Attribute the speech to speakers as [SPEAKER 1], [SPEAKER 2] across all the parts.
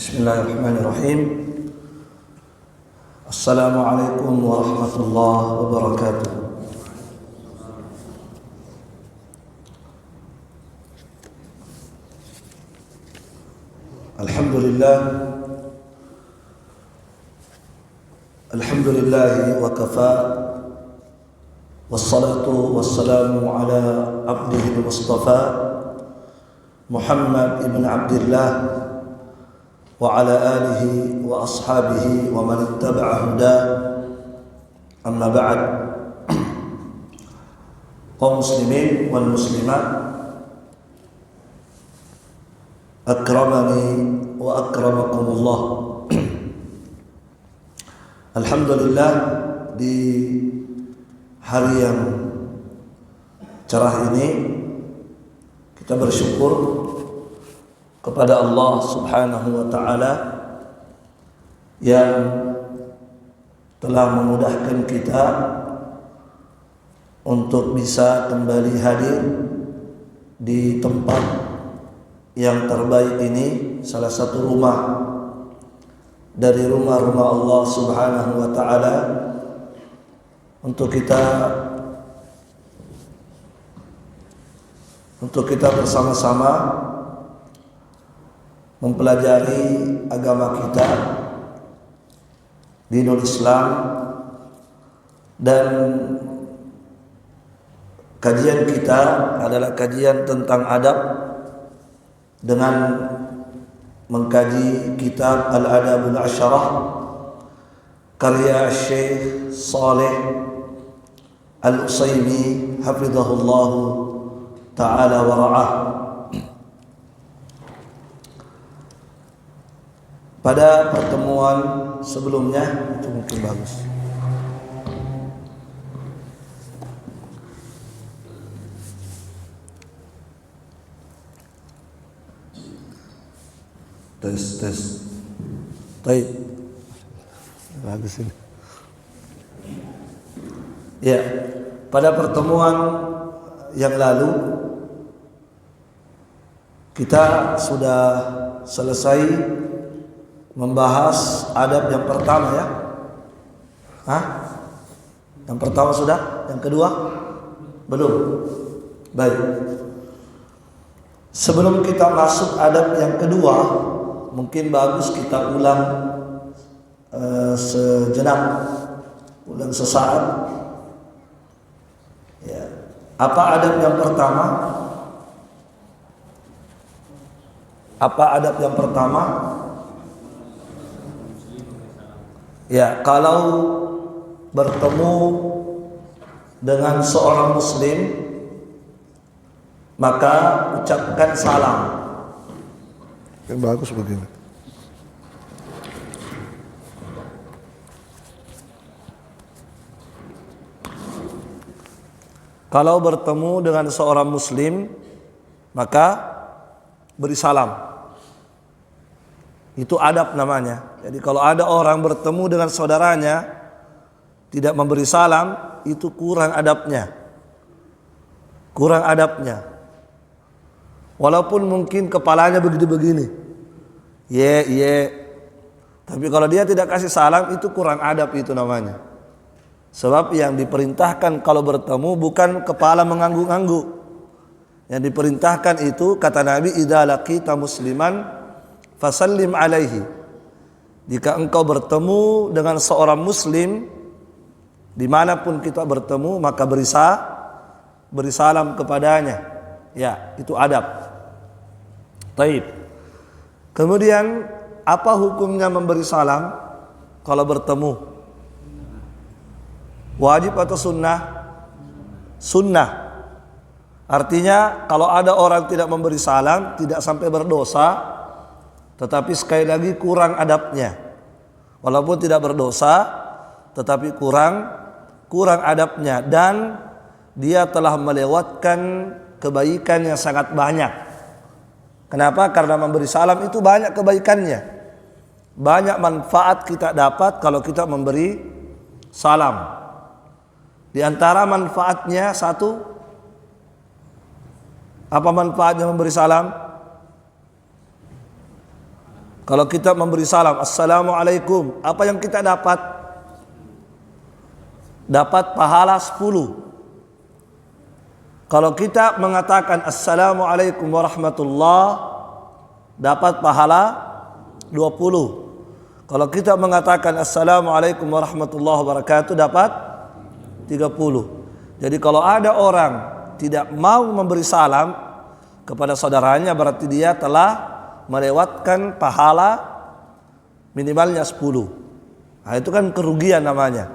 [SPEAKER 1] Bismillahirrahmanirrahim. Assalamualaikum warahmatullahi wabarakatuh. Alhamdulillah wa kafa, wassalatu wassalamu ala abdihi al-mustafa Muhammad ibn Abdullah wa ala alihi wa ashabihi wa man ittaba'a huda. Amma ba'd. Kaum muslimin wal muslimat, akramani wa akramakumullah. Alhamdulillah, di hari yang cerah ini kita bersyukur kepada Allah Subhanahu wa ta'ala yang telah memudahkan kita untuk bisa kembali hadir di tempat yang terbaik ini, salah satu rumah dari rumah-rumah Allah Subhanahu wa ta'ala, untuk kita bersama-sama mempelajari agama kita, dinul Islam, dan kajian kita adalah kajian tentang adab dengan mengkaji kitab Al-Adabul Asyarah karya Syekh Saleh Al-Utsaimin hafizahullah ta'ala wa ra'ah. Pada pertemuan sebelumnya, itu mungkin bagus. Tes. Baik. Bagus ini. Ya, pada pertemuan yang lalu kita sudah selesai membahas adab yang pertama, ya. Yang pertama sudah, yang kedua belum. Baik. Sebelum kita masuk adab yang kedua, mungkin bagus kita ulang sejenak, ulang sesaat. Ya. Apa adab yang pertama? Ya, kalau bertemu dengan seorang muslim, maka ucapkan salam.
[SPEAKER 2] Yang bagus begini.
[SPEAKER 1] Kalau bertemu dengan seorang muslim, maka beri salam. Itu adab namanya. Jadi kalau ada orang bertemu dengan saudaranya tidak memberi salam, itu kurang adabnya. Walaupun mungkin kepalanya begini-begini. Tapi kalau dia tidak kasih salam, itu kurang adab itu namanya. Sebab yang diperintahkan kalau bertemu bukan kepala mengangguk-angguk. Yang diperintahkan itu, kata Nabi, idza laqita musliman fasallim alaihi. Jika engkau bertemu dengan seorang muslim, dimanapun kita bertemu, maka beri salam kepadanya. Ya, itu adab. Taib. Kemudian apa hukumnya memberi salam kalau bertemu? Wajib atau sunnah? Sunnah. Artinya kalau ada orang tidak memberi salam, tidak sampai berdosa, tetapi sekali lagi kurang adabnya. Walaupun tidak berdosa, tetapi kurang adabnya, dan dia telah melewatkan kebaikan yang sangat banyak. Kenapa? Karena memberi salam itu banyak kebaikannya. Banyak manfaat kita dapat kalau kita memberi salam. Di antara manfaatnya satu, apa manfaatnya memberi salam? Kalau kita memberi salam, Assalamualaikum, apa yang kita dapat? Dapat pahala 10. Kalau kita mengatakan Assalamualaikum warahmatullah, dapat pahala 20. Kalau kita mengatakan Assalamualaikum warahmatullahi wabarakatuh, dapat 30. Jadi kalau ada orang tidak mau memberi salam kepada saudaranya, berarti dia telah melewatkan pahala minimalnya 10. Nah, itu kan kerugian namanya.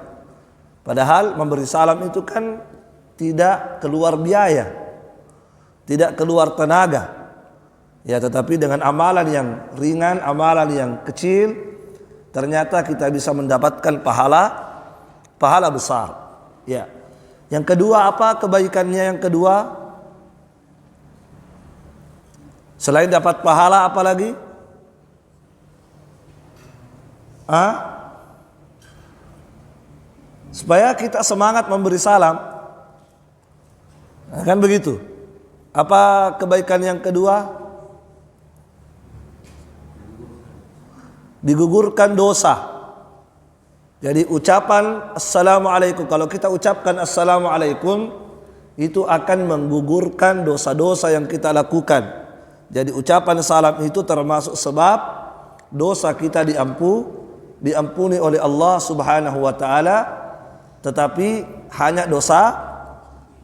[SPEAKER 1] Padahal memberi salam itu kan tidak keluar biaya, tidak keluar tenaga. Ya, tetapi dengan amalan yang ringan, amalan yang kecil, ternyata kita bisa mendapatkan pahala besar. Ya. Yang kedua, apa kebaikannya yang kedua? Selain dapat pahala, apa lagi? Supaya kita semangat memberi salam. Nah, kan begitu. Apa kebaikan yang kedua? Digugurkan dosa. Jadi ucapan Assalamualaikum, kalau kita ucapkan Assalamualaikum, itu akan menggugurkan dosa-dosa yang kita lakukan. Jadi ucapan salam itu termasuk sebab dosa kita diampuni oleh Allah Subhanahu wa taala, tetapi hanya dosa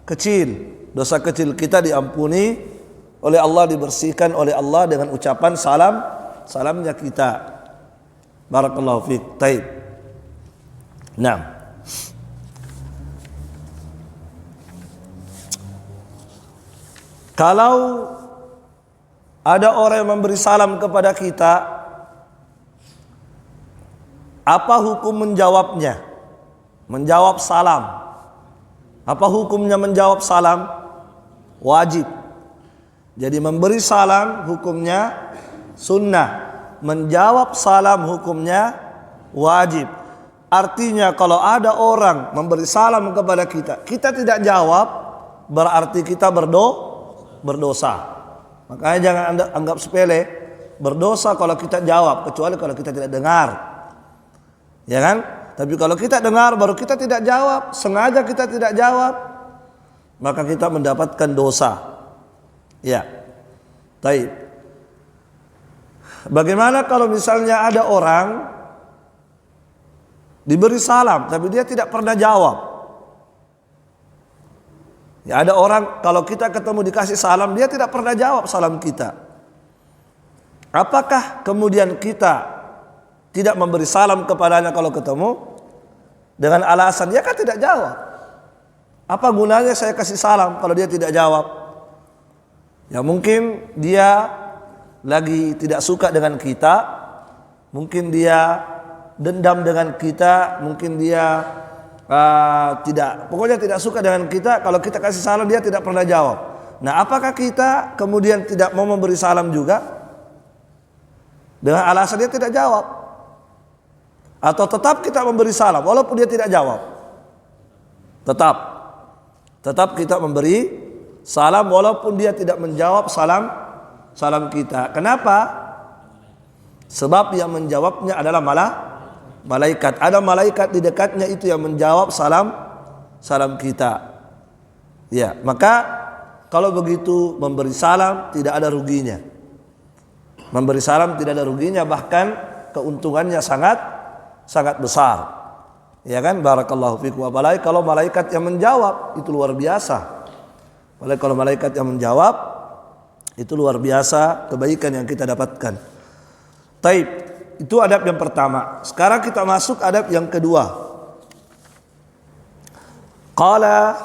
[SPEAKER 1] kecil. Dosa kecil kita diampuni oleh Allah, dibersihkan oleh Allah dengan ucapan salamnya kita. Barakallahu fiik. Taib. Nah, kalau ada orang yang memberi salam kepada kita, apa hukum menjawabnya? Menjawab salam. Apa hukumnya menjawab salam? Wajib. Jadi memberi salam hukumnya sunnah. Menjawab salam hukumnya wajib. Artinya kalau ada orang memberi salam kepada kita, kita tidak jawab, berarti kita berdosa. Makanya jangan Anda anggap sepele, berdosa kalau kita jawab, kecuali kalau kita tidak dengar. Ya kan? Tapi kalau kita dengar baru kita tidak jawab, sengaja kita tidak jawab, maka kita mendapatkan dosa. Ya. Baik. Bagaimana kalau misalnya ada orang diberi salam tapi dia tidak pernah jawab? Ya, ada orang kalau kita ketemu dikasih salam, dia tidak pernah jawab salam kita. Apakah kemudian kita tidak memberi salam kepadanya kalau ketemu? Dengan alasan dia kan tidak jawab. Apa gunanya saya kasih salam kalau dia tidak jawab? Ya mungkin dia lagi tidak suka dengan kita, mungkin dia dendam dengan kita, mungkin dia pokoknya tidak suka dengan kita. Kalau kita kasih salam dia tidak pernah jawab. Nah, apakah kita kemudian tidak mau memberi salam juga dengan alasan dia tidak jawab? Atau tetap kita memberi salam walaupun dia tidak jawab? Tetap kita memberi salam walaupun dia tidak menjawab salam kita. Kenapa? Sebab yang menjawabnya adalah malaikat. Ada malaikat di dekatnya itu yang menjawab salam kita. Ya, maka kalau begitu memberi salam tidak ada ruginya. Memberi salam tidak ada ruginya, bahkan keuntungannya sangat besar. Ya kan? Barakallahu fikum. Apalagi kalau malaikat yang menjawab, itu luar biasa. Apalagi kalau malaikat yang menjawab, itu luar biasa kebaikan yang kita dapatkan. Taib. Itu adab yang pertama. Sekarang kita masuk adab yang kedua. Qala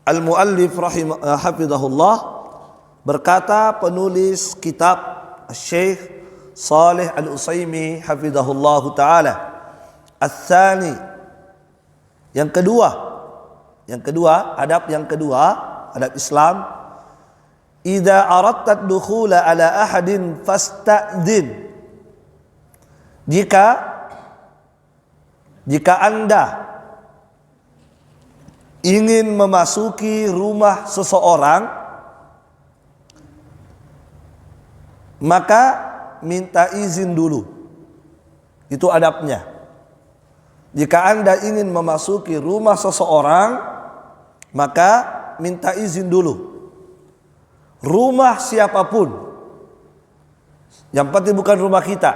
[SPEAKER 1] al-muallif hafizahullah, berkata penulis kitab Syekh Shalih Al-Utsaimin hafizahullah taala, Ats-tsani, yang kedua, adab yang kedua, adab Islam, idza aradta ad-dukhula ala ahadin fasta'dzin. Jika Anda ingin memasuki rumah seseorang, maka minta izin dulu. Itu adabnya. Jika Anda ingin memasuki rumah seseorang, maka minta izin dulu. Rumah siapapun, yang penting bukan rumah kita.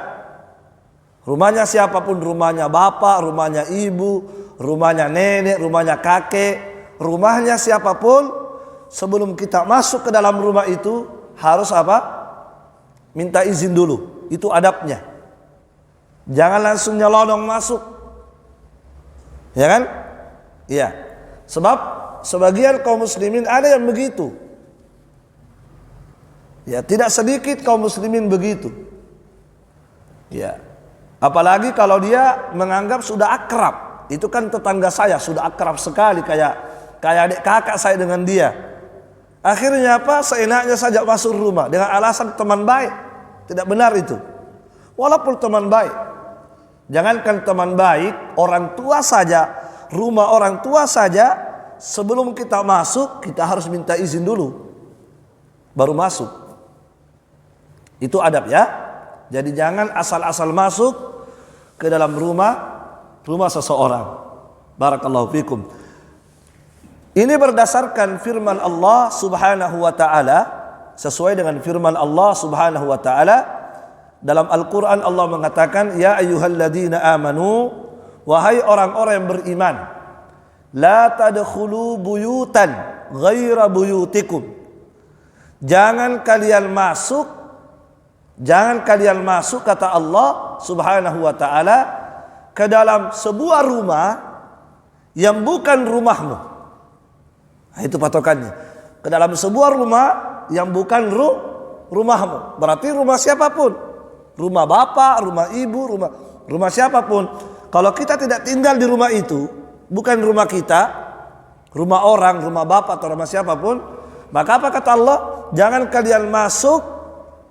[SPEAKER 1] Rumahnya siapapun, rumahnya bapak, rumahnya ibu, rumahnya nenek, rumahnya kakek, rumahnya siapapun, sebelum kita masuk ke dalam rumah itu harus apa? Minta izin dulu. Itu adabnya. Jangan langsung nyelonong masuk. Ya kan? Iya. Sebab sebagian kaum muslimin ada yang begitu. Ya, tidak sedikit kaum muslimin begitu. Ya. Apalagi kalau dia menganggap sudah akrab. Itu kan tetangga saya, sudah akrab sekali kayak adik kakak saya dengan dia. Akhirnya apa? Seenaknya saja masuk rumah dengan alasan teman baik. Tidak benar itu. Walaupun teman baik. Jangankan teman baik, orang tua saja, rumah orang tua saja, sebelum kita masuk kita harus minta izin dulu. Baru masuk. Itu adab ya. Jadi jangan asal-asal masuk ke dalam rumah seseorang. Barakallahu fikum. Ini berdasarkan firman Allah Subhanahu wa taala, sesuai dengan firman Allah Subhanahu wa taala dalam Al-Qur'an. Allah mengatakan, ya ayyuhalladzina amanu, wahai orang-orang yang beriman, la tadkhulu buyutan ghaira buyutikum. Jangan kalian masuk kata Allah Subhanahu wa taala ke dalam sebuah rumah yang bukan rumahmu. Nah, itu patokannya. Ke dalam sebuah rumah yang bukan rumahmu. Berarti rumah siapapun. Rumah bapak, rumah ibu, rumah siapapun. Kalau kita tidak tinggal di rumah itu, bukan rumah kita, rumah orang, rumah bapak atau rumah siapapun, maka apa kata Allah? Jangan kalian masuk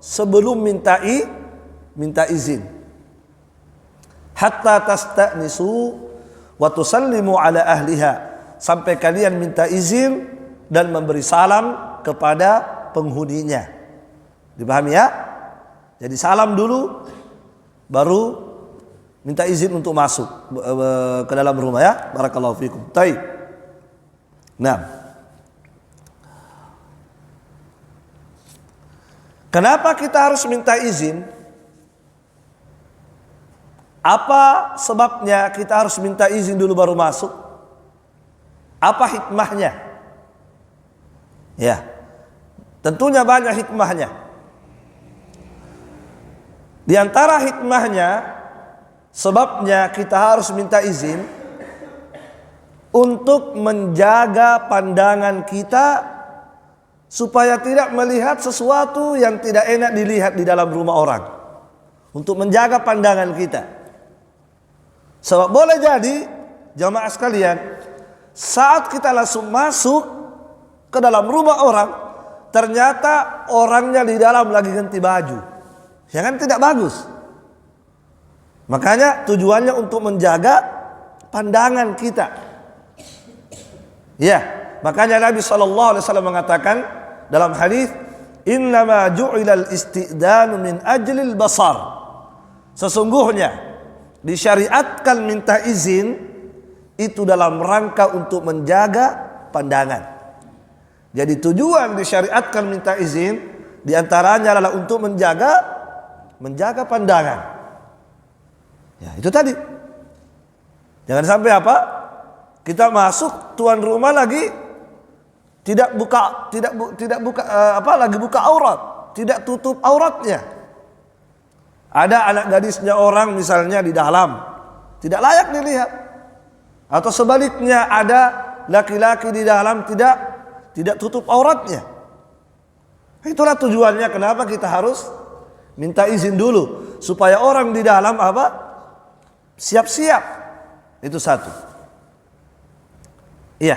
[SPEAKER 1] sebelum minta izin. Hatta tasta'nisu wa tusallimu ala ahliha. Sampai kalian minta izin dan memberi salam kepada penghuninya. Dipahami ya? Jadi salam dulu, baru minta izin untuk masuk ke dalam rumah ya. Barakallahu fikum. Baik. Nah, kenapa kita harus minta izin? Apa sebabnya kita harus minta izin dulu baru masuk? Apa hikmahnya? Ya, tentunya banyak hikmahnya. Di antara hikmahnya, sebabnya kita harus minta izin untuk menjaga pandangan kita supaya tidak melihat sesuatu yang tidak enak dilihat di dalam rumah orang. Untuk menjaga pandangan kita. Sebab boleh jadi jamaah sekalian, saat kita langsung masuk ke dalam rumah orang, ternyata orangnya di dalam lagi ganti baju. Ya kan tidak bagus. Makanya tujuannya untuk menjaga pandangan kita. Ya, makanya Nabi SAW mengatakan dalam hadis, innama ju'ilal istidanu min ajlil basar. Sesungguhnya disyariatkan minta izin itu dalam rangka untuk menjaga pandangan. Jadi tujuan disyariatkan minta izin diantaranya adalah untuk menjaga pandangan. Ya, itu tadi. Jangan sampai apa? Kita masuk, tuan rumah lagi tidak buka lagi buka aurat, tidak tutup auratnya. Ada anak gadisnya orang misalnya di dalam, tidak layak dilihat. Atau sebaliknya ada laki-laki di dalam tidak tutup auratnya. Itulah tujuannya kenapa kita harus minta izin dulu supaya orang di dalam apa? Siap-siap. Itu satu. Iya.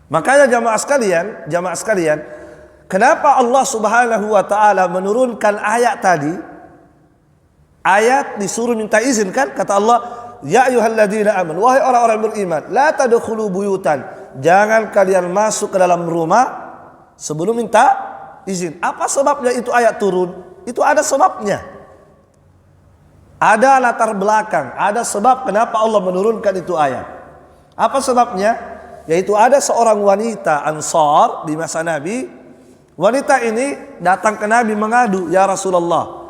[SPEAKER 1] Makanya jamaah sekalian, kenapa Allah Subhanahu wa taala menurunkan ayat tadi? Ayat disuruh minta izin kan? Kata Allah, ya ayyuhalladzina amanu, wahai orang-orang beriman, la tadkhulu buyutan, jangan kalian masuk ke dalam rumah sebelum minta izin. Apa sebabnya itu ayat turun? Itu ada sebabnya. Ada latar belakang, ada sebab kenapa Allah menurunkan itu ayat. Apa sebabnya? Yaitu ada seorang wanita Ansar di masa Nabi. Wanita ini datang ke Nabi mengadu, "Ya Rasulullah,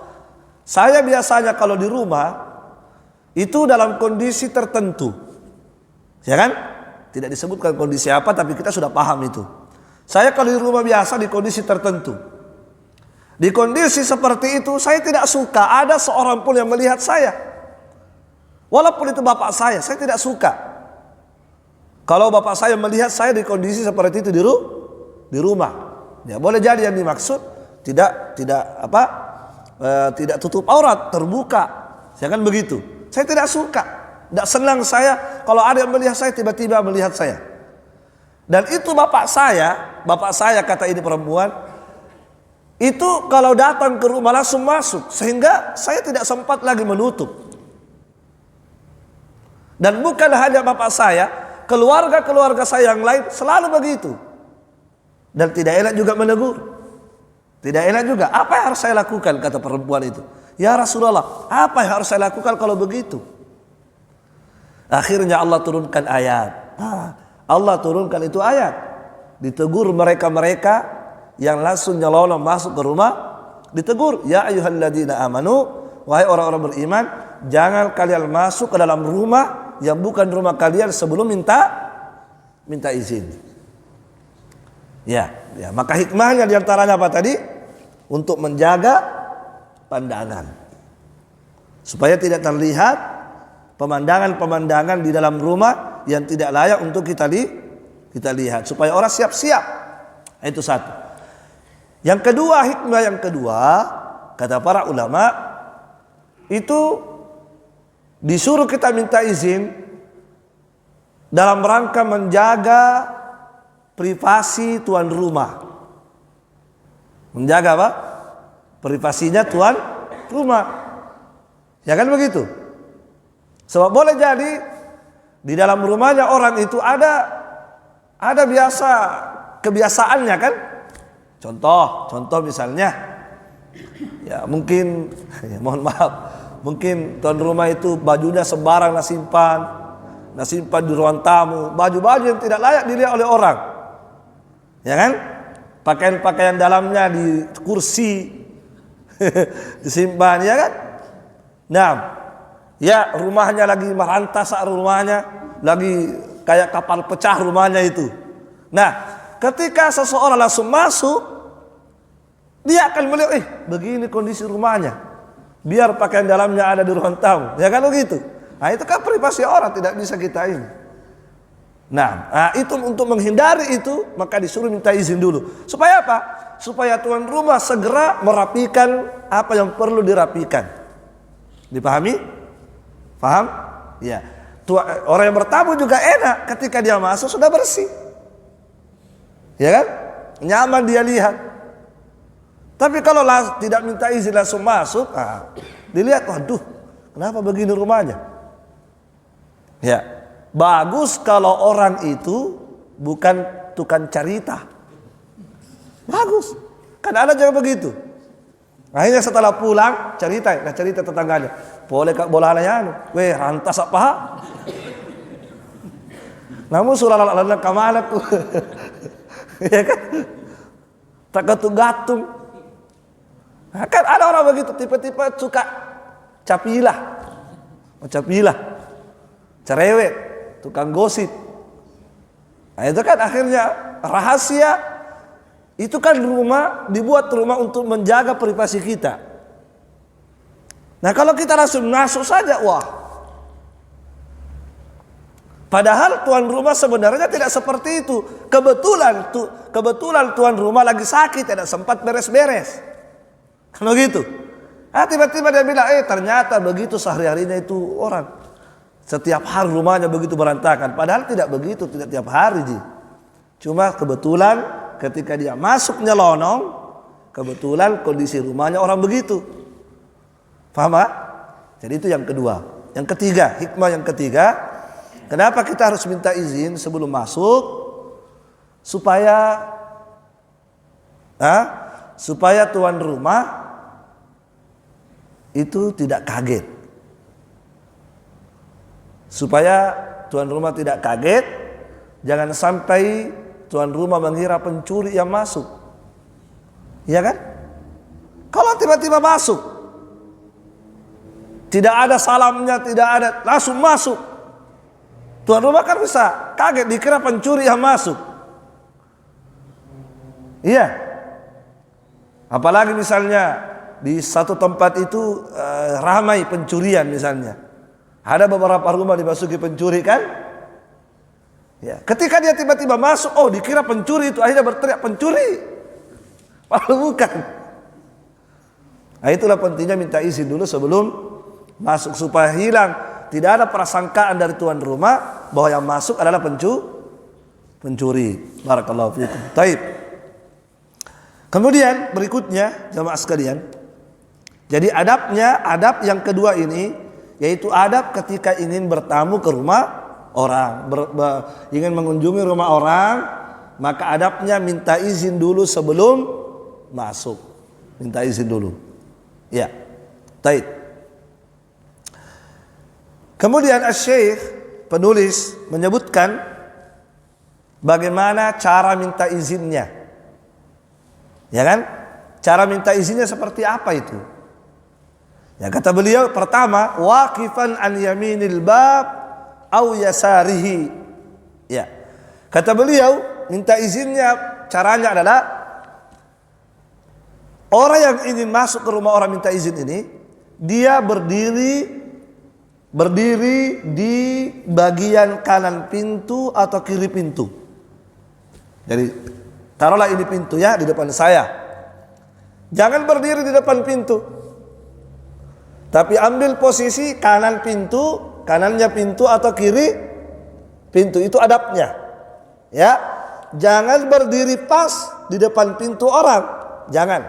[SPEAKER 1] saya biasanya kalau di rumah itu dalam kondisi tertentu." Ya kan? Tidak disebutkan kondisi apa, tapi kita sudah paham itu. Saya kalau di rumah biasa di kondisi tertentu. Di kondisi seperti itu saya tidak suka ada seorang pun yang melihat saya. Walaupun itu bapak saya tidak suka. Kalau bapak saya melihat saya di kondisi seperti itu di rumah. Ya, boleh jadi yang dimaksud tidak tutup aurat, terbuka. Ya kan begitu. Saya tidak suka. Tidak senang saya kalau ada yang melihat saya tiba-tiba melihat saya. Dan itu bapak saya kata ini perempuan, itu kalau datang ke rumah langsung masuk, sehingga saya tidak sempat lagi menutup. Dan bukan hanya bapak saya, keluarga saya yang lain selalu begitu. Dan tidak enak juga menegur. Tidak enak juga. Apa yang harus saya lakukan, kata perempuan itu? Ya Rasulullah, apa yang harus saya lakukan kalau begitu? Akhirnya Allah turunkan ayat. Allah turunkan itu ayat. Ditegur mereka-mereka yang langsung nyelonong masuk ke rumah. Ditegur, ya ayyuhalladzina amanu, wahai orang-orang beriman, jangan kalian masuk ke dalam rumah yang bukan rumah kalian sebelum minta izin. Ya, maka hikmahnya diantaranya apa tadi? Untuk menjaga pandangan, supaya tidak terlihat pemandangan-pemandangan di dalam rumah yang tidak layak untuk kita lihat, supaya orang siap-siap. Itu satu. Yang kedua, hikmah yang kedua, kata para ulama, itu disuruh kita minta izin dalam rangka menjaga privasi tuan rumah. Menjaga apa? Privasinya tuan rumah. Ya kan begitu? Sebab boleh jadi di dalam rumahnya orang itu ada biasa kebiasaannya kan. Contoh misalnya, ya mungkin mohon maaf, mungkin tuan rumah itu bajunya sembarang simpan di ruang tamu, baju-baju yang tidak layak dilihat oleh orang. Ya kan? Pakaian-pakaian dalamnya di kursi disimpan, ya kan? Nah, ya rumahnya lagi merantas, rumahnya lagi kayak kapal pecah rumahnya itu. Nah, ketika seseorang langsung masuk, dia akan melihat, begini kondisi rumahnya. Biar pakaian dalamnya ada di ruang tamu, ya kan begitu. Nah, itu kan privasi orang, tidak bisa kita ini. Nah, itu untuk menghindari itu, maka disuruh minta izin dulu. Supaya apa? Supaya tuan rumah segera merapikan apa yang perlu dirapikan. Dipahami? Paham? Ya. Orang yang bertamu juga enak ketika dia masuk sudah bersih. Ya kan? Nyaman dia lihat. Tapi kalau tidak minta izin langsung masuk, dilihat, waduh, kenapa begini rumahnya? Ya. Bagus kalau orang itu bukan tukang cerita. Bagus. Kan ada juga begitu. Akhirnya setelah pulang cerita tetangganya. Boleh kak bola layanu. Weh rantas apa? Namun surah lalala kamana ku. Ya kan? Tak gatung-gatung. Nah, kan ada orang begitu, tipe-tipe suka capilah, cerewet, tukang gosip. Nah, itu kan akhirnya rahasia. Itu kan dibuat rumah untuk menjaga privasi kita. Nah, kalau kita langsung masuk saja, wah. Padahal tuan rumah sebenarnya tidak seperti itu. Kebetulan tuan rumah lagi sakit, tidak sempat beres-beres. Kalau gitu. Tiba-tiba dia bilang, ternyata begitu sehari-harinya itu orang. Setiap hari rumahnya begitu berantakan. Padahal tidak begitu, tidak tiap hari. Cuma kebetulan ketika dia masuk nyelonong, kebetulan kondisi rumahnya orang begitu. Paham gak? Jadi itu yang kedua. Yang ketiga, hikmah yang ketiga, kenapa kita harus minta izin sebelum masuk? Supaya supaya tuan rumah itu tidak kaget. Supaya tuan rumah tidak kaget, jangan sampai tuan rumah mengira pencuri yang masuk. Iya kan? Kalau tiba-tiba masuk, tidak ada salamnya, tidak ada, langsung masuk, tuan rumah kan bisa kaget, dikira pencuri yang masuk. Iya. Apalagi misalnya di satu tempat itu ramai pencurian misalnya. Ada beberapa rumah dimasuki pencuri kan? Ya. Ketika dia tiba-tiba masuk, oh dikira pencuri, itu akhirnya berteriak pencuri. Padahal bukan. Nah, itulah pentingnya minta izin dulu sebelum masuk supaya hilang, tidak ada prasangkaan dari tuan rumah bahwa yang masuk adalah pencuri. Barakallahu fiikum. Taib. Kemudian berikutnya jamaah sekalian. Jadi adab yang kedua ini yaitu adab ketika ingin bertamu ke rumah orang, ingin mengunjungi rumah orang, maka adabnya minta izin dulu sebelum masuk. Minta izin dulu. Ya. Taib. Kemudian Asy-Syaikh penulis menyebutkan bagaimana cara minta izinnya. Ya kan? Cara minta izinnya seperti apa itu? Ya, kata beliau, pertama, waqifan an yaminil bab au yasarihi. Ya. Kata beliau, minta izinnya caranya adalah orang yang ingin masuk ke rumah orang minta izin ini, dia berdiri di bagian kanan pintu atau kiri pintu. Jadi taruhlah ini pintu ya di depan saya. Jangan berdiri di depan pintu. Tapi ambil posisi kanannya pintu atau kiri pintu, itu adabnya. Ya. Jangan berdiri pas di depan pintu orang, jangan.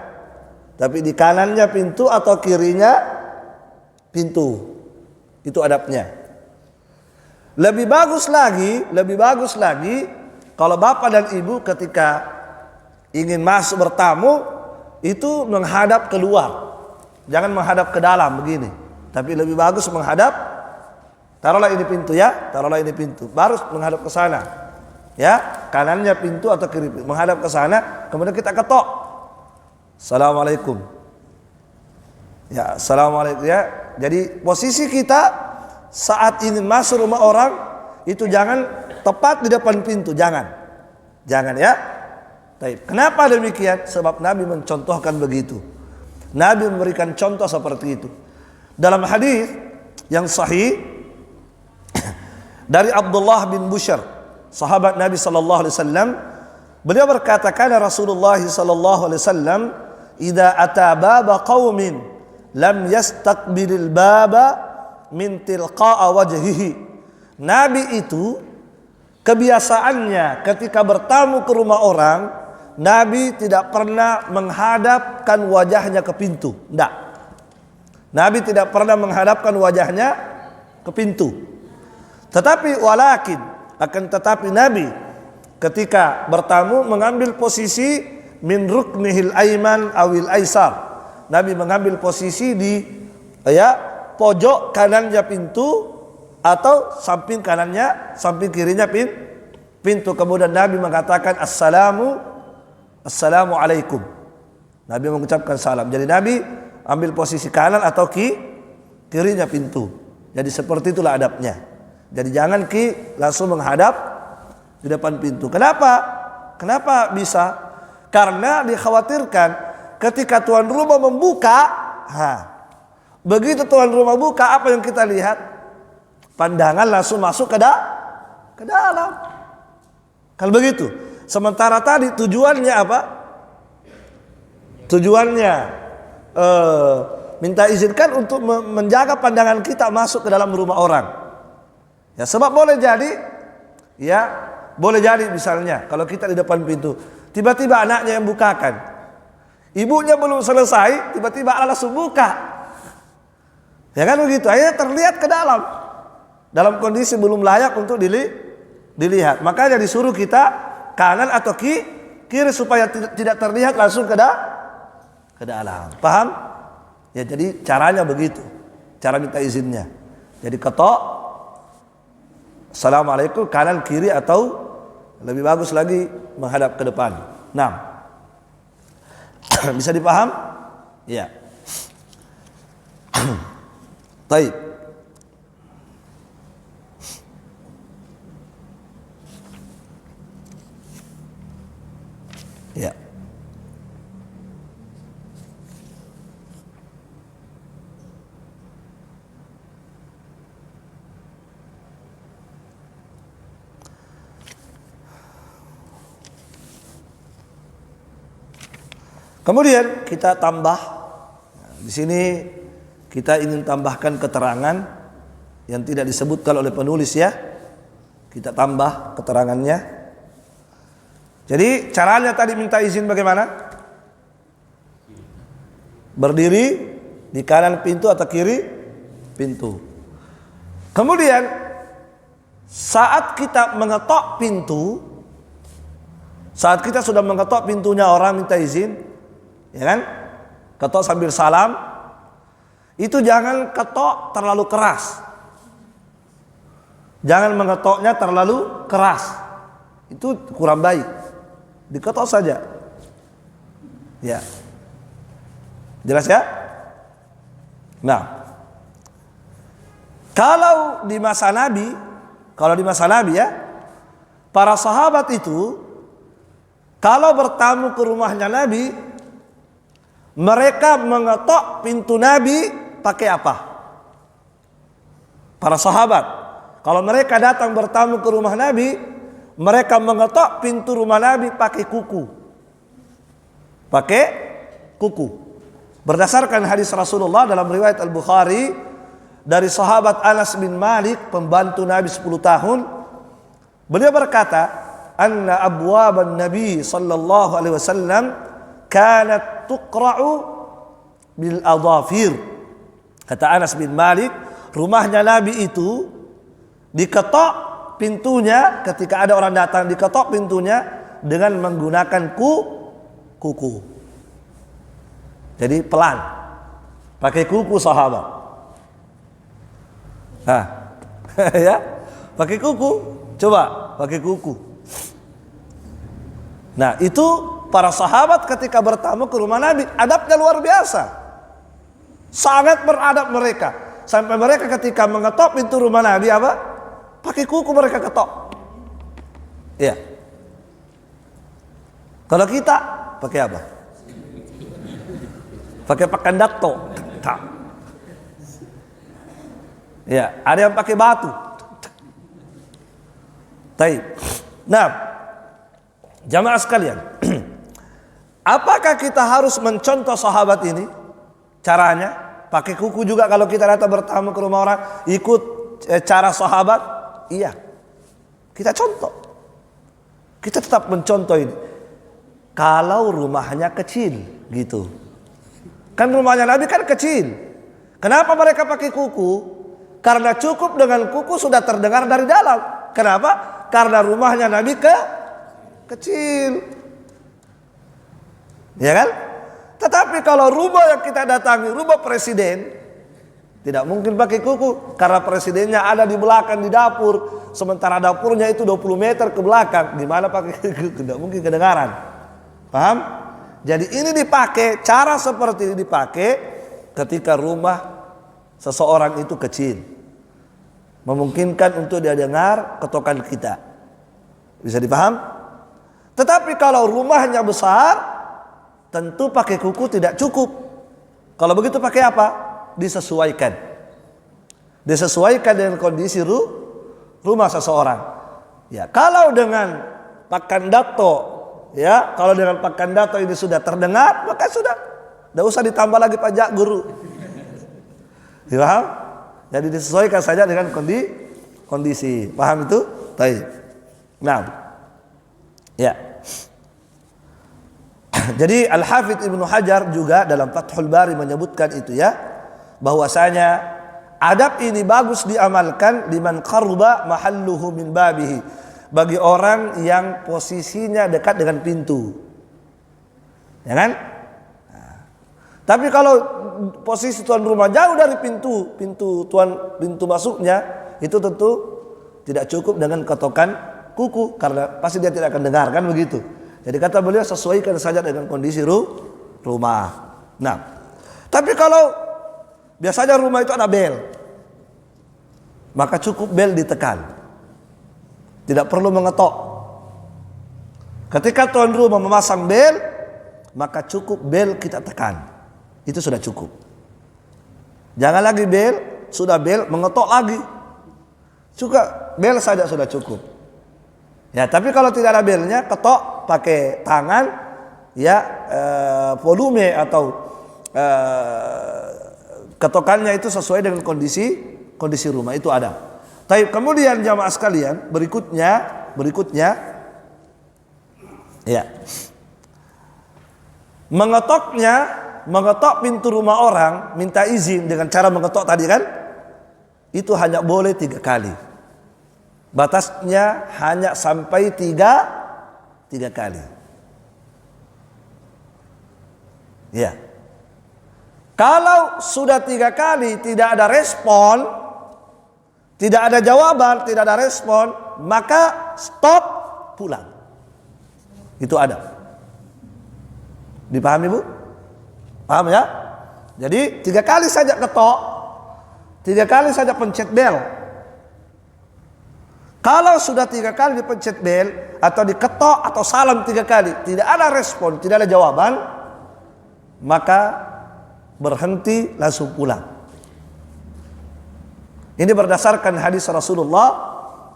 [SPEAKER 1] Tapi di kanannya pintu atau kirinya pintu. Itu adabnya. Lebih bagus lagi kalau bapak dan ibu ketika ingin masuk bertamu itu menghadap keluar. Jangan menghadap ke dalam begini, tapi lebih bagus menghadap. Taruhlah ini pintu ya, taruhlah ini pintu, baru menghadap ke sana. Ya, kanannya pintu atau kiri pintu, menghadap ke sana, kemudian kita ketok. Assalamualaikum. Ya, assalamualaikum ya. Jadi posisi kita saat ingin masuk rumah orang itu jangan tepat di depan pintu, jangan ya. Baik. Kenapa demikian? Sebab Nabi mencontohkan begitu. Nabi memberikan contoh seperti itu. Dalam hadis yang sahih dari Abdullah bin Bushr, sahabat Nabi sallallahu alaihi wasallam, beliau berkata, kana Rasulullah sallallahu alaihi wasallam idza ata baba qaumin lam yastaqbilil baba min tilqa'a wajhihi. Nabi itu kebiasaannya ketika bertamu ke rumah orang, Nabi tidak pernah menghadapkan wajahnya ke pintu. Tidak. Nabi tidak pernah menghadapkan wajahnya ke pintu. Tetapi tetapi Nabi ketika bertamu mengambil posisi min ruknihil aiman awil aisar. Nabi mengambil posisi di pojok kanannya pintu atau samping kirinya pintu. Kemudian Nabi mengatakan Assalamualaikum. Nabi mengucapkan salam. Jadi Nabi ambil posisi kanan atau kirinya pintu. Jadi seperti itulah adabnya. Jadi jangan langsung menghadap di depan pintu. Kenapa bisa? Karena dikhawatirkan ketika tuan rumah membuka, begitu tuan rumah buka, apa yang kita lihat? Pandangan langsung masuk ke dalam. Kalau begitu. Sementara tadi tujuannya apa? Tujuannya minta izinkan untuk menjaga pandangan kita masuk ke dalam rumah orang. Ya, sebab boleh jadi misalnya kalau kita di depan pintu, tiba-tiba anaknya yang bukakan. Ibunya belum selesai, tiba-tiba langsung buka. Ya kan begitu, akhirnya terlihat ke dalam kondisi belum layak untuk dilihat. Makanya disuruh kita kanan atau kiri supaya tidak terlihat langsung ke ke dalam. Paham? Ya, jadi caranya begitu. Cara minta izinnya. Jadi ketok, Assalamualaikum, kanan kiri, atau lebih bagus lagi menghadap ke depan. Nah, bisa dipaham? Ya. Baik. Ya. Kemudian kita tambah. Di sini kita ingin tambahkan keterangan yang tidak disebutkan oleh penulis ya. Kita tambah keterangannya. Jadi caranya tadi minta izin bagaimana? Berdiri di kanan pintu atau kiri pintu. Kemudian saat kita mengetok pintu, saat kita sudah mengetok pintunya orang minta izin, ya kan? Ketok sambil salam. Itu jangan ketok terlalu keras. Jangan mengetoknya terlalu keras. Itu kurang baik. Diketok saja. Ya. Jelas ya? Nah, kalau di masa Nabi ya, para sahabat itu kalau bertamu ke rumahnya Nabi, mereka mengetok pintu Nabi pakai apa? Para sahabat, kalau mereka datang bertamu ke rumah Nabi, mereka mengetok pintu rumah Nabi pakai kuku. Pakai kuku. Berdasarkan hadis Rasulullah dalam riwayat Al-Bukhari dari sahabat Anas bin Malik, pembantu Nabi 10 tahun, beliau berkata, "Anna abwaban Nabi sallallahu alaihi wasallam kanat tuqra'u bil adhafir." Kata Anas bin Malik, rumahnya Nabi itu diketok pintunya ketika ada orang datang, diketok pintunya dengan menggunakan kuku. Jadi pelan, pakai kuku sahabat. Nah, ya, pakai kuku. Coba pakai kuku. Nah, itu para sahabat ketika bertamu ke rumah Nabi, adabnya luar biasa. Sangat beradab mereka. Sampai mereka ketika mengetok pintu rumah Nabi apa? Pakai kuku mereka ketok. Iya. Kalau kita pakai apa? Pakai pakandato. Ya, ada yang pakai batu. Baik. Nah, jamaah sekalian, apakah kita harus mencontoh sahabat ini? Caranya pakai kuku juga kalau kita datang bertamu ke rumah orang, ikut cara sahabat? Iya. Kita contoh. Kita tetap mencontoh ini. Kalau rumahnya kecil, gitu. Kan rumahnya Nabi kan kecil. Kenapa mereka pakai kuku? Karena cukup dengan kuku sudah terdengar dari dalam. Kenapa? Karena rumahnya Nabi kecil. Ya kan? Tetapi kalau rumah yang kita datangi, rumah presiden, tidak mungkin pakai kuku. Karena presidennya ada di belakang di dapur. Sementara dapurnya itu 20 meter ke belakang. Gimana pakai kuku? Tidak mungkin kedengaran. Paham? Jadi ini dipakai, cara seperti ini dipakai ketika rumah seseorang itu kecil. Memungkinkan untuk dia dengar ketokan kita. Bisa dipaham? Tetapi kalau rumahnya besar, tentu pakai kuku tidak cukup. Kalau begitu pakai apa? Disesuaikan. Disesuaikan dengan kondisi rumah seseorang. Ya, kalau dengan pakandato, ya, kalau dengan pakandato ini sudah terdengar, maka sudah, tidak usah ditambah lagi pajak guru. Paham? Jadi disesuaikan saja dengan kondisi. Paham itu? Baik. Nah, ya. Jadi Al-Hafidz Ibnu Hajar juga dalam Fathul Bari menyebutkan itu ya, bahwasanya adab ini bagus diamalkan liman qaruba mahalluhu min babihi, bagi orang yang posisinya dekat dengan pintu. Ya kan? Nah, Tapi kalau posisi tuan rumah jauh dari pintu masuknya, itu tentu tidak cukup dengan ketokan kuku, karena pasti dia tidak akan dengar, kan begitu. Jadi kata beliau, sesuaikan saja dengan kondisi rumah. Nah, tapi kalau biasanya rumah itu ada bel, maka cukup bel ditekan, tidak perlu mengetok. Ketika tuan rumah memasang bel, maka cukup bel kita tekan, itu sudah cukup. Jangan lagi bel, sudah bel mengetok lagi, juga bel saja sudah cukup. Ya, tapi kalau tidak ada belnya, ketok pakai tangan, ya, volume atau ketokannya itu sesuai dengan kondisi rumah itu ada. Tapi kemudian jamaah sekalian, berikutnya, ya, mengetok pintu rumah orang, minta izin dengan cara mengetok tadi kan, itu hanya boleh 3 kali. Batasnya hanya sampai 3 kali. Ya. Kalau sudah 3 kali tidak ada respon, tidak ada jawaban, tidak ada respon, maka stop, pulang. Itu ada. Dipahami Bu? Paham ya? Jadi 3 kali saja ketok, 3 kali saja pencet bel. Kalau sudah 3 kali dipencet bel atau diketok atau salam 3 kali, tidak ada respon, tidak ada jawaban, maka berhenti, langsung pulang. Ini berdasarkan hadis Rasulullah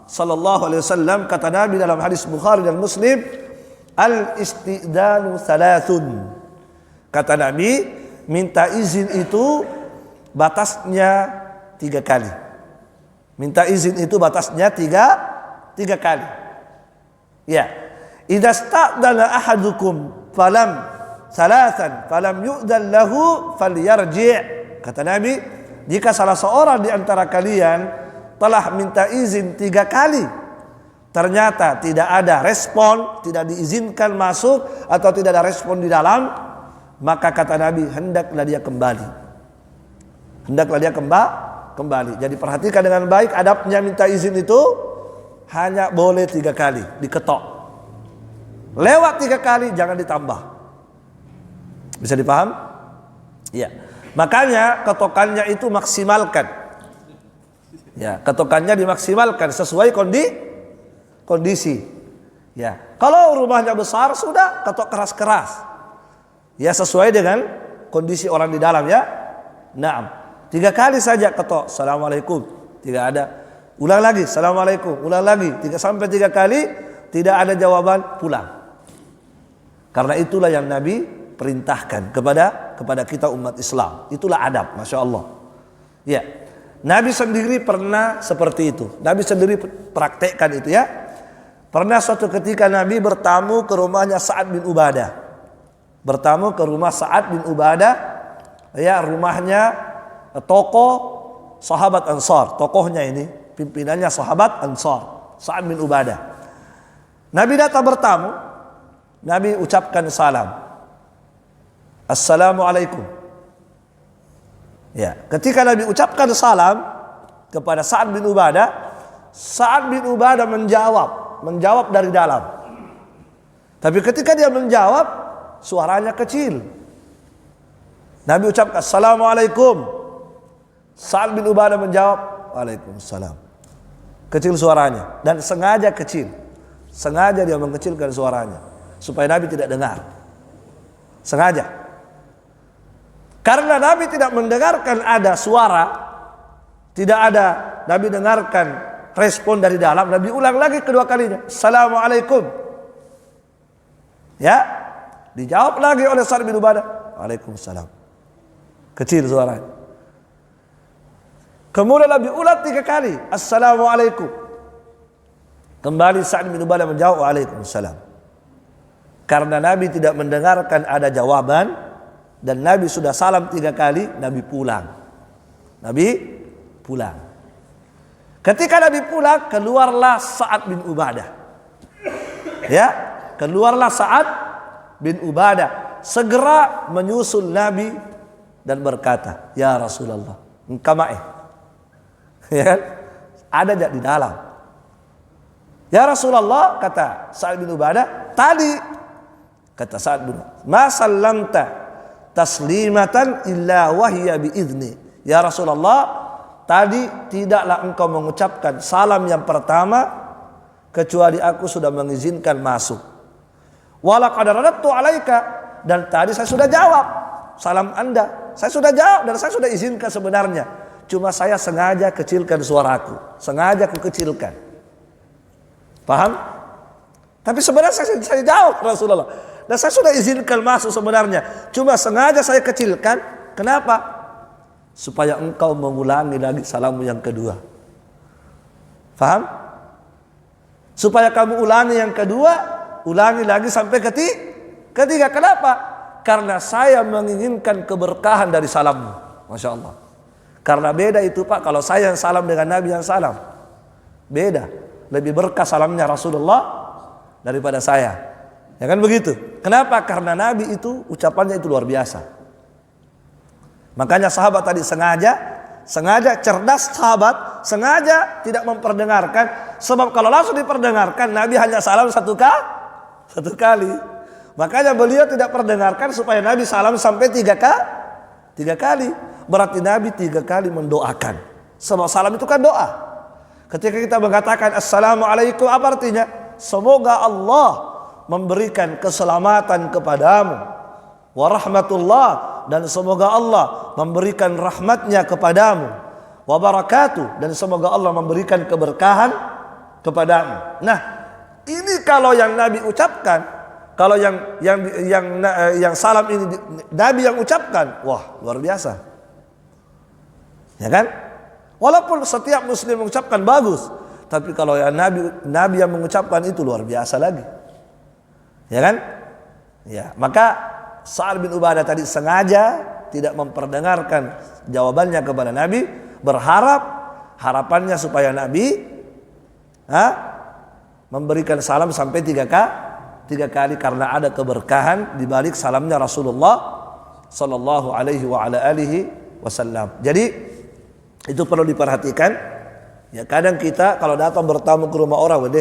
[SPEAKER 1] sallallahu alaihi wasallam, kata Nabi dalam hadis Bukhari dan Muslim, al-istidanu thalathun. Kata Nabi, minta izin itu batasnya 3 kali. Minta izin itu batasnya 3 kali. Ya. Idza sta'dana ahadukum falam yu'dan lahu falyarji'. Kata Nabi, jika salah seorang di antara kalian telah minta izin 3 kali, ternyata tidak ada respon, tidak diizinkan masuk atau tidak ada respon di dalam, maka kata Nabi, hendaklah dia kembali. Hendaklah dia kembali. Jadi perhatikan dengan baik, adabnya minta izin itu hanya boleh 3 kali, diketok. Lewat 3 kali jangan ditambah. Bisa dipaham? Iya. Makanya ketokannya itu maksimalkan. Ya, ketokannya dimaksimalkan sesuai kondisi. Ya. Kalau rumahnya besar sudah ketok keras-keras. Ya, sesuai dengan kondisi orang di dalam ya. Naam. 3 kali saja ketok, assalamualaikum, tidak ada. Ulang lagi, assalamualaikum, ulang lagi, 3 kali, tidak ada jawaban, pulang. Karena itulah yang Nabi perintahkan kepada kita umat Islam. Itulah adab, masya Allah. Ya, Nabi sendiri pernah seperti itu. Nabi sendiri praktekkan itu ya. Pernah suatu ketika Nabi bertamu ke rumahnya Sa'ad bin Ubadah. Bertamu ke rumah Sa'ad bin Ubadah, ya, rumahnya tokoh sahabat Ansar, tokohnya ini pimpinannya sahabat Ansar, Sa'ad bin Ubadah. Nabi datang bertamu, Nabi ucapkan salam, assalamualaikum. Ya, ketika Nabi ucapkan salam kepada Sa'ad bin Ubadah, Sa'ad bin Ubadah menjawab dari dalam. Tapi ketika dia menjawab, suaranya kecil. Nabi ucapkan assalamualaikum. Sa'ad bin Ubadah menjawab, waalaikumsalam. Kecil suaranya, dan sengaja kecil. Sengaja dia mengecilkan suaranya supaya Nabi tidak dengar. Sengaja. Karena Nabi tidak mendengarkan ada suara, tidak ada Nabi dengarkan respon dari dalam, Nabi ulang lagi kedua kalinya, assalamualaikum. Ya, dijawab lagi oleh Sa'ad bin Ubadah, waalaikumsalam. Kecil suaranya. Kemudian Nabi ulang 3 kali, assalamualaikum. Kembali Sa'ad bin Ubadah menjawab, waalaikumsalam. Karena Nabi tidak mendengarkan ada jawaban, dan Nabi sudah salam 3 kali, Nabi pulang. Ketika Nabi pulang, keluarlah Sa'ad bin Ubadah. Ya, keluarlah Sa'ad bin Ubadah, segera menyusul Nabi dan berkata, "Ya Rasulullah, engkau mae." Ya kan? Ada enggak di dalam? "Ya Rasulullah," kata Sa'ad bin Ubadah, "tadi." Kata Sa'ad bin Ubadah, "Ma sallamta taslimatan illa wahya biizni." "Ya Rasulullah, tadi tidaklah engkau mengucapkan salam yang pertama kecuali aku sudah mengizinkan masuk. Wala qad radadtu alaika, dan tadi saya sudah jawab salam Anda. Saya sudah jawab dan saya sudah izinkan sebenarnya. Cuma saya sengaja kecilkan suaraku, sengaja aku kecilkan." Paham? Tapi sebenarnya saya jawab Rasulullah. Dan saya sudah izinkan masuk sebenarnya. Cuma sengaja saya kecilkan. Kenapa? Supaya engkau mengulangi lagi salammu yang kedua. Paham? Supaya kamu ulangi yang kedua, ulangi lagi sampai ketiga. Kenapa? Karena saya menginginkan keberkahan dari salammu. Masya Allah. Karena beda itu Pak, kalau saya yang salam dengan Nabi yang salam. Beda. Lebih berkah salamnya Rasulullah daripada saya. Ya kan begitu? Kenapa? Karena Nabi itu ucapannya itu luar biasa. Makanya sahabat tadi sengaja cerdas sahabat, sengaja tidak memperdengarkan. Sebab kalau langsung diperdengarkan, Nabi hanya salam satu kali. Makanya beliau tidak perdengarkan supaya Nabi salam sampai tiga kali. Berarti Nabi 3 kali mendoakan. Sebab salam itu kan doa. Ketika kita mengatakan Assalamualaikum, apa artinya? Semoga Allah memberikan keselamatan kepadamu, warahmatullah, dan semoga Allah memberikan rahmatnya kepadamu, wabarakatuh, dan semoga Allah memberikan keberkahan kepadamu. Nah, ini kalau yang Nabi ucapkan, kalau yang salam ini Nabi yang ucapkan, wah luar biasa, ya kan? Walaupun setiap Muslim mengucapkan bagus, tapi kalau yang Nabi yang mengucapkan itu luar biasa lagi, ya kan? Ya, maka Sa'ad bin Ubadah tadi sengaja tidak memperdengarkan jawabannya kepada Nabi, harapannya supaya Nabi memberikan salam sampai 3 kali karena ada keberkahan di balik salamnya Rasulullah sallallahu alaihi wa ala alihi wasallam. Jadi itu perlu diperhatikan. Ya, kadang kita kalau datang bertamu ke rumah orang,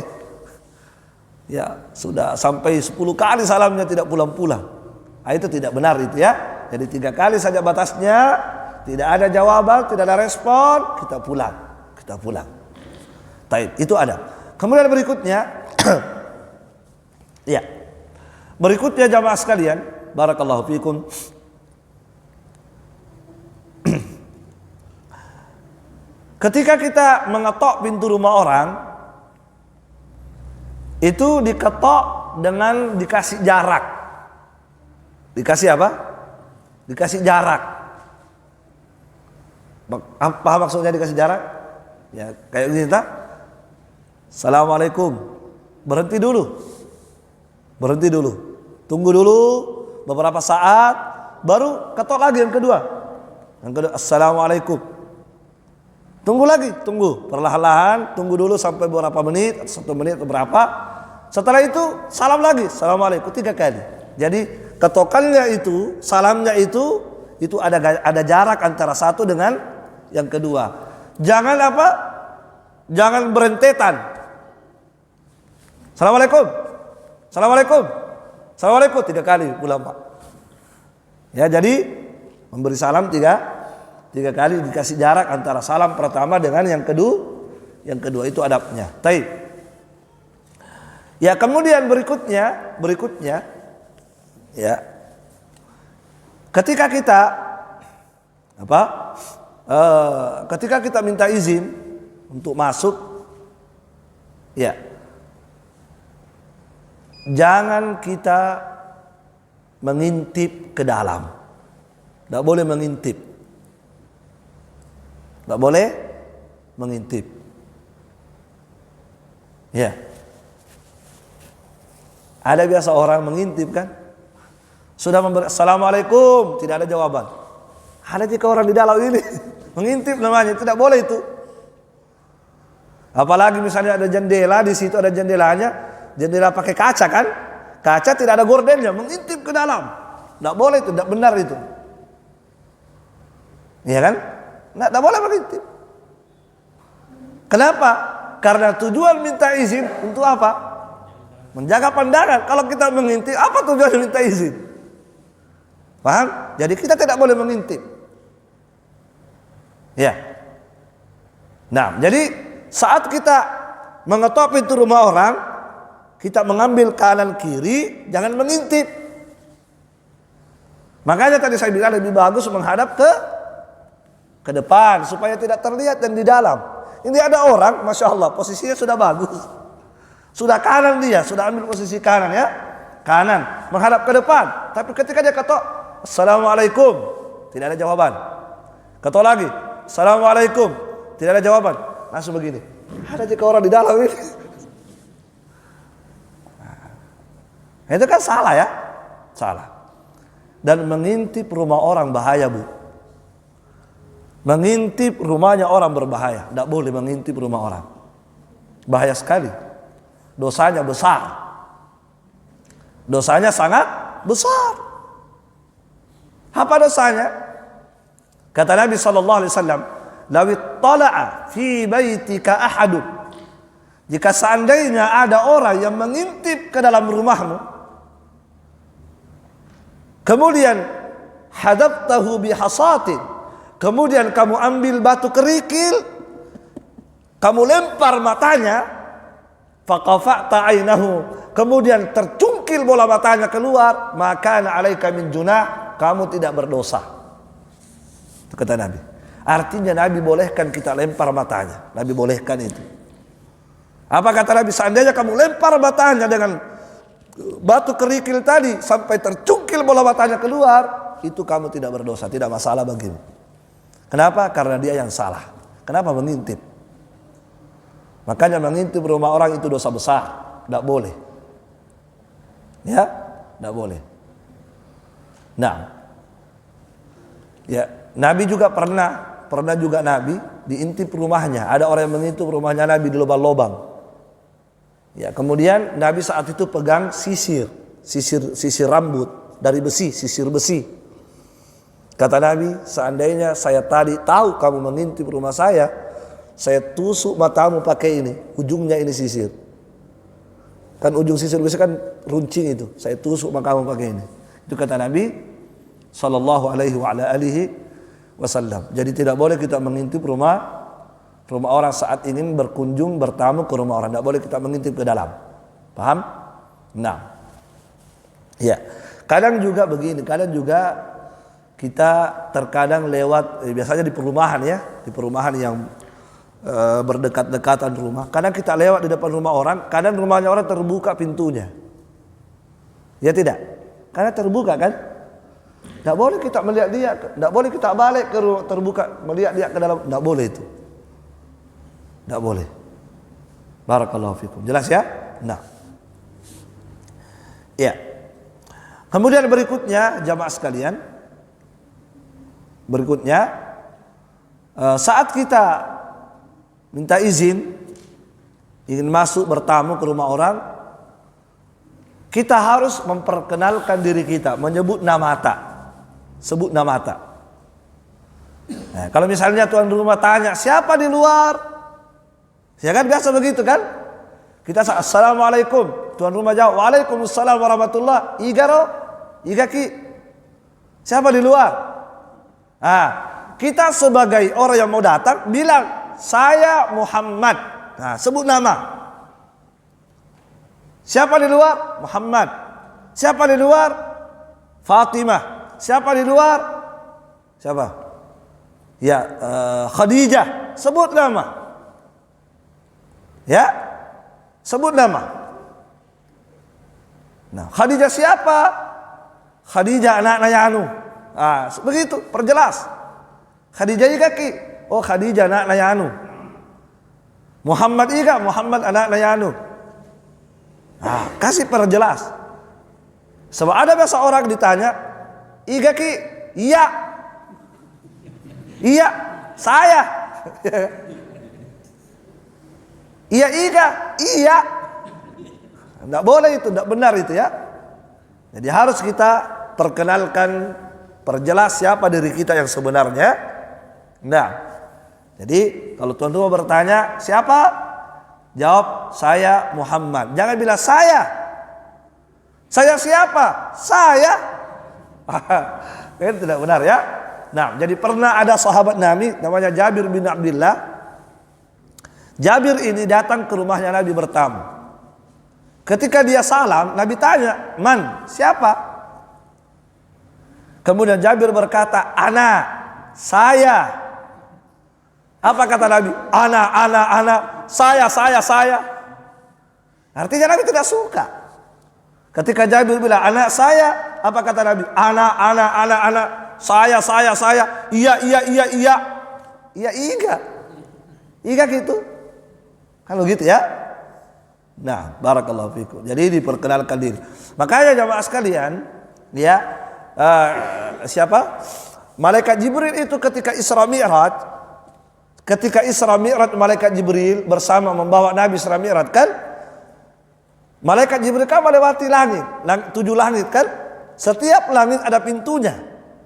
[SPEAKER 1] ya sudah sampai 10 kali salamnya tidak pulang-pulang. Nah, itu tidak benar itu ya. Jadi 3 kali saja batasnya, tidak ada jawaban, tidak ada respon, kita pulang. Taib, itu ada. Kemudian berikutnya, ya, berikutnya jamaah sekalian, barakallahu fikum. Ketika kita mengetok pintu rumah orang, itu diketok dengan dikasih jarak. Dikasih apa? Dikasih jarak. Paham maksudnya dikasih jarak? Ya, kayak gini tak? Assalamualaikum. Berhenti dulu. Tunggu dulu beberapa saat, baru ketok lagi yang kedua. Assalamualaikum. Tunggu lagi, perlahan-lahan, tunggu dulu sampai beberapa menit, 1 menit atau berapa. Setelah itu salam lagi, Assalamualaikum 3 kali. Jadi ketokannya itu, salamnya itu ada jarak antara satu dengan yang kedua. Jangan apa? Jangan berentetan. Assalamualaikum 3 kali pulang Pak. Ya, jadi memberi salam 3 kali, dikasih jarak antara salam pertama dengan yang kedua itu adabnya. Taib. Ya, kemudian berikutnya ya, ketika kita minta izin untuk masuk, ya, jangan kita mengintip ke dalam. Tidak boleh mengintip. Tidak boleh mengintip. Ya. Ada biasa orang mengintip kan? Sudah memberi Assalamualaikum, tidak ada jawaban. Ada jika orang di dalam ini mengintip namanya, tidak boleh itu. Apalagi misalnya ada jendela, di situ ada jendelanya, jendela pakai kaca kan? Kaca tidak ada gordennya, mengintip ke dalam. Tidak boleh itu, tidak benar itu. Iya kan? Nggak boleh mengintip. Kenapa? Karena tujuan minta izin untuk apa? Menjaga pandangan. Kalau kita mengintip, apa tujuan minta izin? Paham? Jadi kita tidak boleh mengintip. Ya. Nah, jadi saat kita mengetok pintu rumah orang, kita mengambil kanan kiri, jangan mengintip. Makanya tadi saya bilang lebih bagus menghadap ke depan supaya tidak terlihat dan di dalam. Ini ada orang, masya Allah, posisinya sudah bagus, sudah kanan dia, sudah ambil posisi kanan ya, kanan menghadap ke depan. Tapi ketika dia ketok, assalamualaikum, tidak ada jawaban. Ketok lagi, assalamualaikum, tidak ada jawaban. Langsung begini, ada jika orang di dalam ini. Nah, itu kan salah ya, salah. Dan mengintip rumah orang bahaya, Bu. Mengintip rumahnya orang berbahaya. Tidak boleh mengintip rumah orang. Bahaya sekali. Dosanya besar. Dosanya sangat besar. Apa dosanya? Kata Nabi SAW, "Law ittala'a fi baitika ahadun." Jika seandainya ada orang yang mengintip ke dalam rumahmu, kemudian hadabtahu bihasatin, kemudian kamu ambil batu kerikil, kamu lempar matanya, faqafa'ta ainahu, kemudian tercungkil bola matanya keluar, maka alaika min junah, kamu tidak berdosa. Itu kata Nabi. Artinya Nabi bolehkan kita lempar matanya. Nabi bolehkan itu. Apa kata Nabi? Seandainya kamu lempar matanya dengan batu kerikil tadi sampai tercungkil bola matanya keluar, itu kamu tidak berdosa, tidak masalah bagimu. Kenapa? Karena dia yang salah. Kenapa mengintip? Makanya mengintip rumah orang itu dosa besar. Tidak boleh. Ya, tidak boleh. Nah, ya, Nabi juga pernah juga Nabi diintip rumahnya. Ada orang yang mengintip rumahnya Nabi di lubang-lubang. Ya, kemudian Nabi saat itu pegang sisir rambut dari besi, sisir besi. Kata Nabi, seandainya saya tadi tahu kamu mengintip rumah saya tusuk matamu pakai ini, ujungnya ini sisir. Kan ujung sisir besi kan runcing itu, saya tusuk matamu pakai ini. Itu kata Nabi sallallahu alaihi wasallam. Jadi tidak boleh kita mengintip rumah orang saat ingin berkunjung bertamu ke rumah orang. Tidak boleh kita mengintip ke dalam. Paham? Nah, ya. Kadang juga begini, kadang juga kita terkadang lewat, biasanya di perumahan ya, di perumahan yang berdekat-dekatan rumah. Kadang kita lewat di depan rumah orang, kadang rumahnya orang terbuka pintunya. Ya tidak? Karena terbuka kan? Tidak boleh kita melihat dia, tidak boleh kita balik ke rumah terbuka melihat dia ke dalam, tidak boleh itu. Tidak boleh. Barakallahu fikum. Jelas ya? Nah. Ya. Kemudian berikutnya jamaah sekalian, saat kita minta izin ingin masuk bertamu ke rumah orang, kita harus memperkenalkan diri kita, menyebut nama tak, sebut nama tak. Nah, kalau misalnya tuan rumah tanya siapa di luar, ya kan biasa begitu kan? Kita assalamualaikum, tuan rumah jawab waalaikumsalam warahmatullah. Igaki, siapa di luar? Nah, kita sebagai orang yang mau datang bilang saya Muhammad. Nah, sebut nama. Siapa di luar? Muhammad. Siapa di luar? Fatimah. Siapa di luar? Siapa? Ya, Khadijah. Sebut nama. Ya, sebut nama. Nah, Khadijah siapa? Khadijah anak Nayanu. Ah, begitu, perjelas. Khadijah igaki. Oh, Khadijah anak Nayanu. Muhammad iga, Muhammad anak Nayanu. Ah, kasih perjelas. Sebab ada biasa orang ditanya, igaki, iya. Iya, saya. Iya iga, iya. Tidak boleh itu, tidak benar itu ya. Jadi harus kita perkenalkan, perjelas siapa diri kita yang sebenarnya. Nah, jadi kalau tuan rumah bertanya, siapa? Jawab, saya Muhammad. Jangan bilang saya. Saya siapa? Saya. Kan tidak benar ya. Nah, jadi pernah ada sahabat Nabi namanya Jabir bin Abdullah. Jabir ini datang ke rumahnya Nabi bertamu. Ketika dia salam, Nabi tanya, "Man? Siapa?" Kemudian Jabir berkata, "Ana, saya." Apa kata Nabi? Ana, saya. Artinya Nabi tidak suka. Ketika Jabir bilang, "Anak saya," apa kata Nabi? Ana. Saya. Iya. Iya gitu. Kalau gitu ya. Nah, barakallahu fikum. Jadi diperkenalkan diri. Makanya jamaah sekalian, ya, siapa? Malaikat Jibril itu ketika Isra Mi'raj, malaikat Jibril bersama membawa Nabi Isra Mi'raj kan? Malaikat Jibril kan melewati langit, 7 langit kan? Setiap langit ada pintunya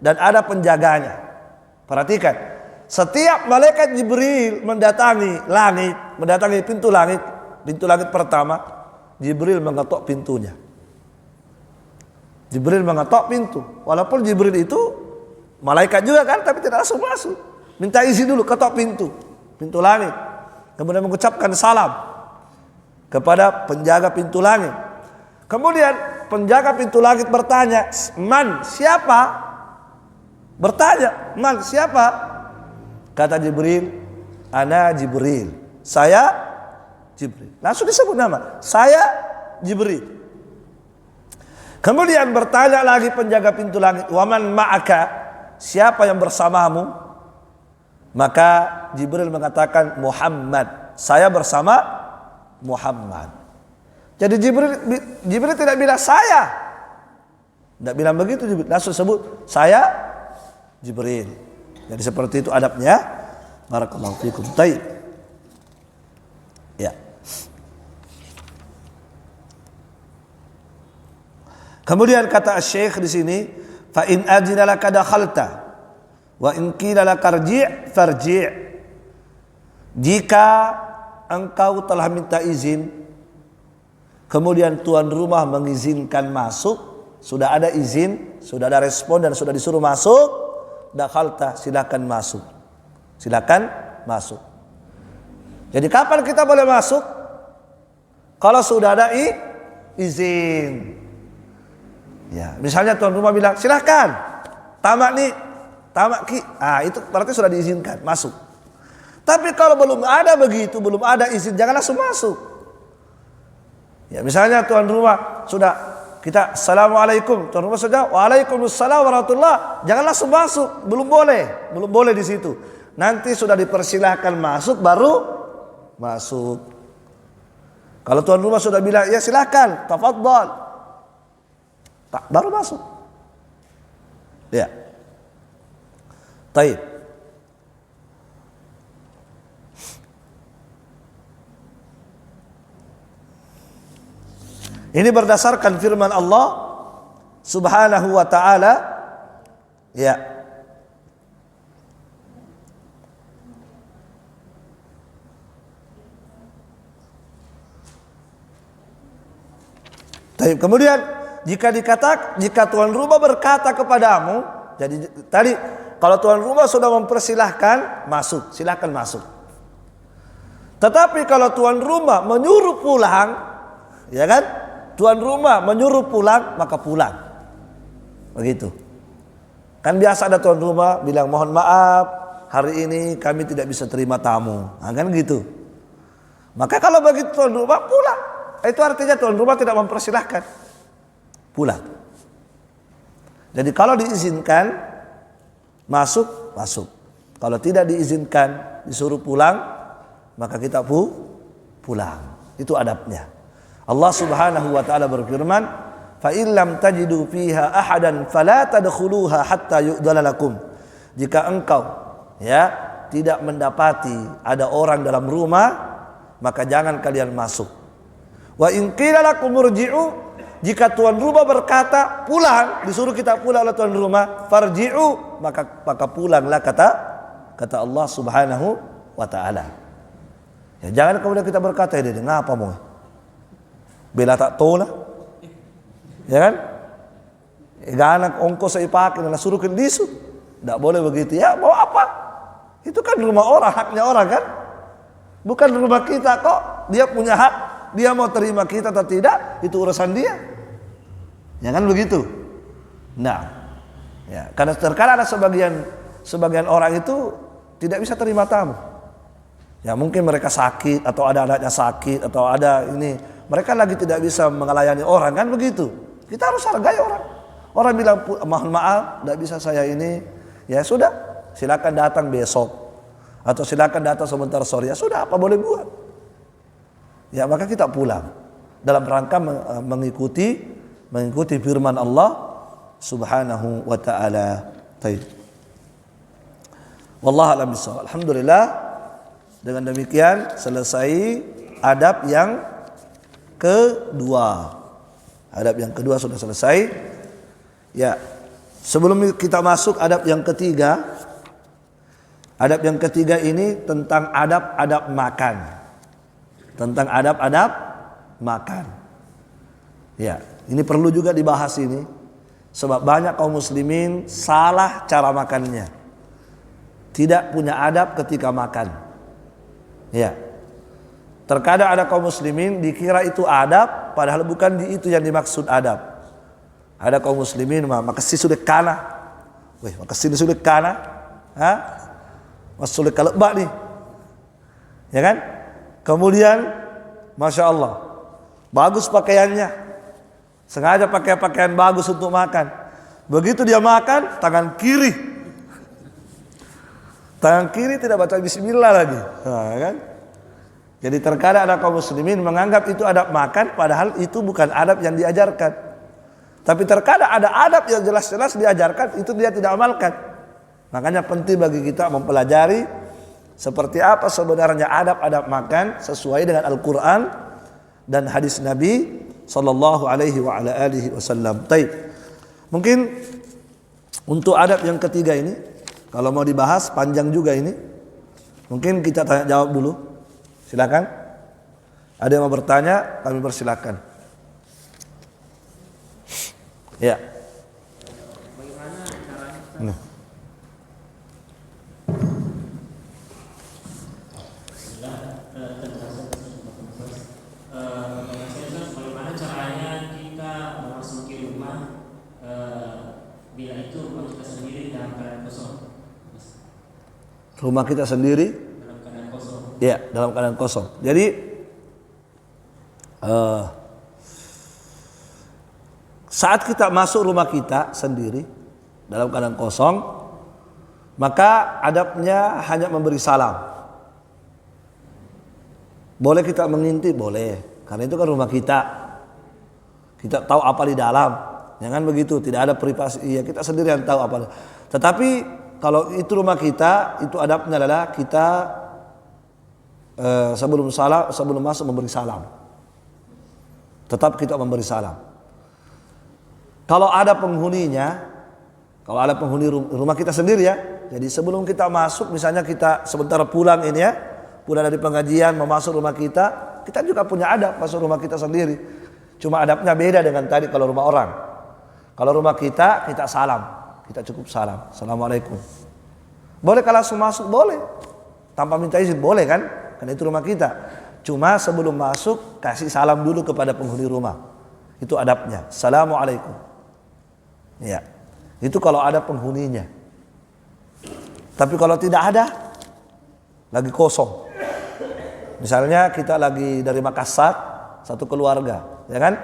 [SPEAKER 1] dan ada penjaganya. Perhatikan, setiap malaikat Jibril mendatangi pintu langit pertama, Jibril mengetok pintunya. Jibril mengetok pintu. Walaupun Jibril itu malaikat juga kan, tapi tidak langsung masuk. Minta izin dulu, ketok pintu langit. Kemudian mengucapkan salam kepada penjaga pintu langit. Kemudian penjaga pintu langit bertanya, "Man? Siapa?" Bertanya, "Man? Siapa?" Kata Jibril, "Ana Jibril." Saya Jibril. Langsung disebut nama. Saya Jibril. Kemudian bertanya lagi penjaga pintu langit, "Waman ma'aka?" Siapa yang bersamamu? Maka Jibril mengatakan, "Muhammad." Saya bersama Muhammad. Jadi Jibril tidak bilang saya. Tidak bilang begitu Jibril. Langsung sebut saya Jibril. Jadi seperti itu adabnya. Barakallahu fikum. Baik. Ya. Kemudian kata Syekh di sini, "Fa in adina laka dakhalta wa in qila laka farji'." Jika engkau telah minta izin, kemudian tuan rumah mengizinkan masuk, sudah ada izin, sudah ada respon dan sudah disuruh masuk, dakhalta, silakan masuk. Silakan masuk. Jadi kapan kita boleh masuk? Kalau sudah ada izin. Ya, misalnya tuan rumah bilang, "Silakan. Tamak ki." Itu berarti sudah diizinkan masuk. Tapi kalau belum ada begitu, belum ada izin, jangan langsung masuk. Ya, misalnya tuan rumah sudah kita assalamualaikum, tuan rumah sudah waalaikumsalam warahmatullah, jangan langsung masuk, belum boleh di situ. Nanti sudah dipersilahkan masuk baru masuk. Kalau tuan rumah sudah bilang ya silakan, tafadhal, baru masuk. Ya. Baik. Ini berdasarkan firman Allah Subhanahu wa ta'ala. Ya. Kemudian jika tuan rumah berkata kepadamu, jadi tadi kalau tuan rumah sudah mempersilahkan masuk, silakan masuk. Tetapi kalau tuan rumah menyuruh pulang, ya kan? Tuan rumah menyuruh pulang, maka pulang. Begitu. Kan biasa ada tuan rumah bilang, "Mohon maaf, hari ini kami tidak bisa terima tamu." Kan gitu. Maka kalau begitu tuan rumah pulang. Itu artinya tuan rumah tidak mempersilahkan. Pulang. Jadi kalau diizinkan masuk. Kalau tidak diizinkan disuruh pulang, maka kita pulang. Itu adabnya. Allah Subhanahu wa ta'ala berfirman, "Fa in lam tajidu fiha ahadan fala tadkhuluha hatta yu'dhana lakum." Jika engkau tidak mendapati ada orang dalam rumah, maka jangan kalian masuk. Wa in qila lakum murji'u, jika tuan rumah berkata pulang, disuruh kita pulang oleh tuan rumah, farji'u, maka pulanglah, kata kata Allah Subhanahu wa taala. Ya, jangan kemudian kita berkata, "Dia ngapa mau? Bela tak tahu lah." Ya kan? Anak ongkos saya pakai dan suruh ke disu. Tidak boleh begitu. Ya, mau apa? Itu kan rumah orang, haknya orang kan? Bukan rumah kita kok. Dia punya hak. Dia mau terima kita atau tidak, itu urusan dia. Ya kan begitu? Nah, ya, karena terkadang ada sebagian orang itu tidak bisa terima tamu. Ya mungkin mereka sakit atau ada anaknya sakit atau ada ini, mereka lagi tidak bisa melayani orang kan begitu. Kita harus hargai orang. Orang bilang mohon maaf, tidak bisa saya ini. Ya sudah, silakan datang besok atau silakan datang sebentar sore. Ya sudah, apa boleh buat? Ya maka kita pulang dalam rangka mengikuti firman Allah Subhanahu wa taala. Baik. Wallahu a'lam bishawab. Alhamdulillah. Dengan demikian selesai adab yang kedua. Adab yang kedua sudah selesai. Ya. Sebelum kita masuk adab yang ketiga. Adab yang ketiga ini tentang adab-adab makan. Tentang adab-adab makan. Ya, ini perlu juga dibahas ini. Sebab banyak kaum muslimin salah cara makannya. Tidak punya adab ketika makan. Ya. Terkadang ada kaum muslimin dikira itu adab, padahal bukan itu yang dimaksud adab. Ada kaum muslimin makasih sudah kana. Weh, makasih sudah kana. Ha? Mas sudah kalebak nih. Ya kan? Kemudian Masya Allah, bagus pakaiannya. Sengaja pakai pakaian bagus untuk makan. Begitu dia makan, tangan kiri tidak baca bismillah lagi. Nah, kan? Jadi terkadang ada kaum muslimin menganggap itu adab makan, padahal itu bukan adab yang diajarkan. Tapi terkadang ada adab yang jelas-jelas diajarkan, itu dia tidak amalkan. Makanya penting bagi kita mempelajari seperti apa sebenarnya adab-adab makan sesuai dengan Al-Quran dan hadis Nabi Sallallahu Alaihi Wasallam. Taib. Mungkin untuk adab yang ketiga ini, kalau mau dibahas panjang juga ini, mungkin kita tanya jawab dulu. Silakan. Ada yang mau bertanya, kami persilakan. Ya.
[SPEAKER 3] Bagaimana caranya? Bagaimana caranya kita memasuki rumah bila itu rumah kita sendiri dalam keadaan kosong?
[SPEAKER 1] Rumah kita sendiri
[SPEAKER 3] Dalam keadaan kosong.
[SPEAKER 1] ya dalam keadaan kosong. Jadi saat kita masuk rumah kita sendiri dalam keadaan kosong, maka adabnya hanya memberi salam. Boleh kita mengintip, boleh, karena itu kan rumah kita. Kita tahu apa di dalam, jangan begitu. Tidak ada privasi, ya kita sendiri yang tahu apa. Tetapi kalau itu rumah kita, itu adabnya adalah kita sebelum masuk memberi salam. Tetap kita memberi salam. Kalau ada penghuninya, kalau ada penghuni rumah kita sendiri ya. Jadi sebelum kita masuk, misalnya kita sebentar pulang ini ya, pulang dari pengajian mau masuk rumah kita juga punya adab masuk rumah kita sendiri. Cuma adabnya beda dengan tadi kalau rumah orang. Kalau rumah kita salam. Kita cukup salam. Assalamualaikum. Boleh kalau langsung masuk, boleh. Tanpa minta izin, boleh kan? Karena itu rumah kita. Cuma sebelum masuk, kasih salam dulu kepada penghuni rumah. Itu adabnya. Assalamualaikum. Ya. Itu kalau ada penghuninya. Tapi kalau tidak ada, lagi kosong. Misalnya kita lagi dari Makassar, satu keluarga, ya kan?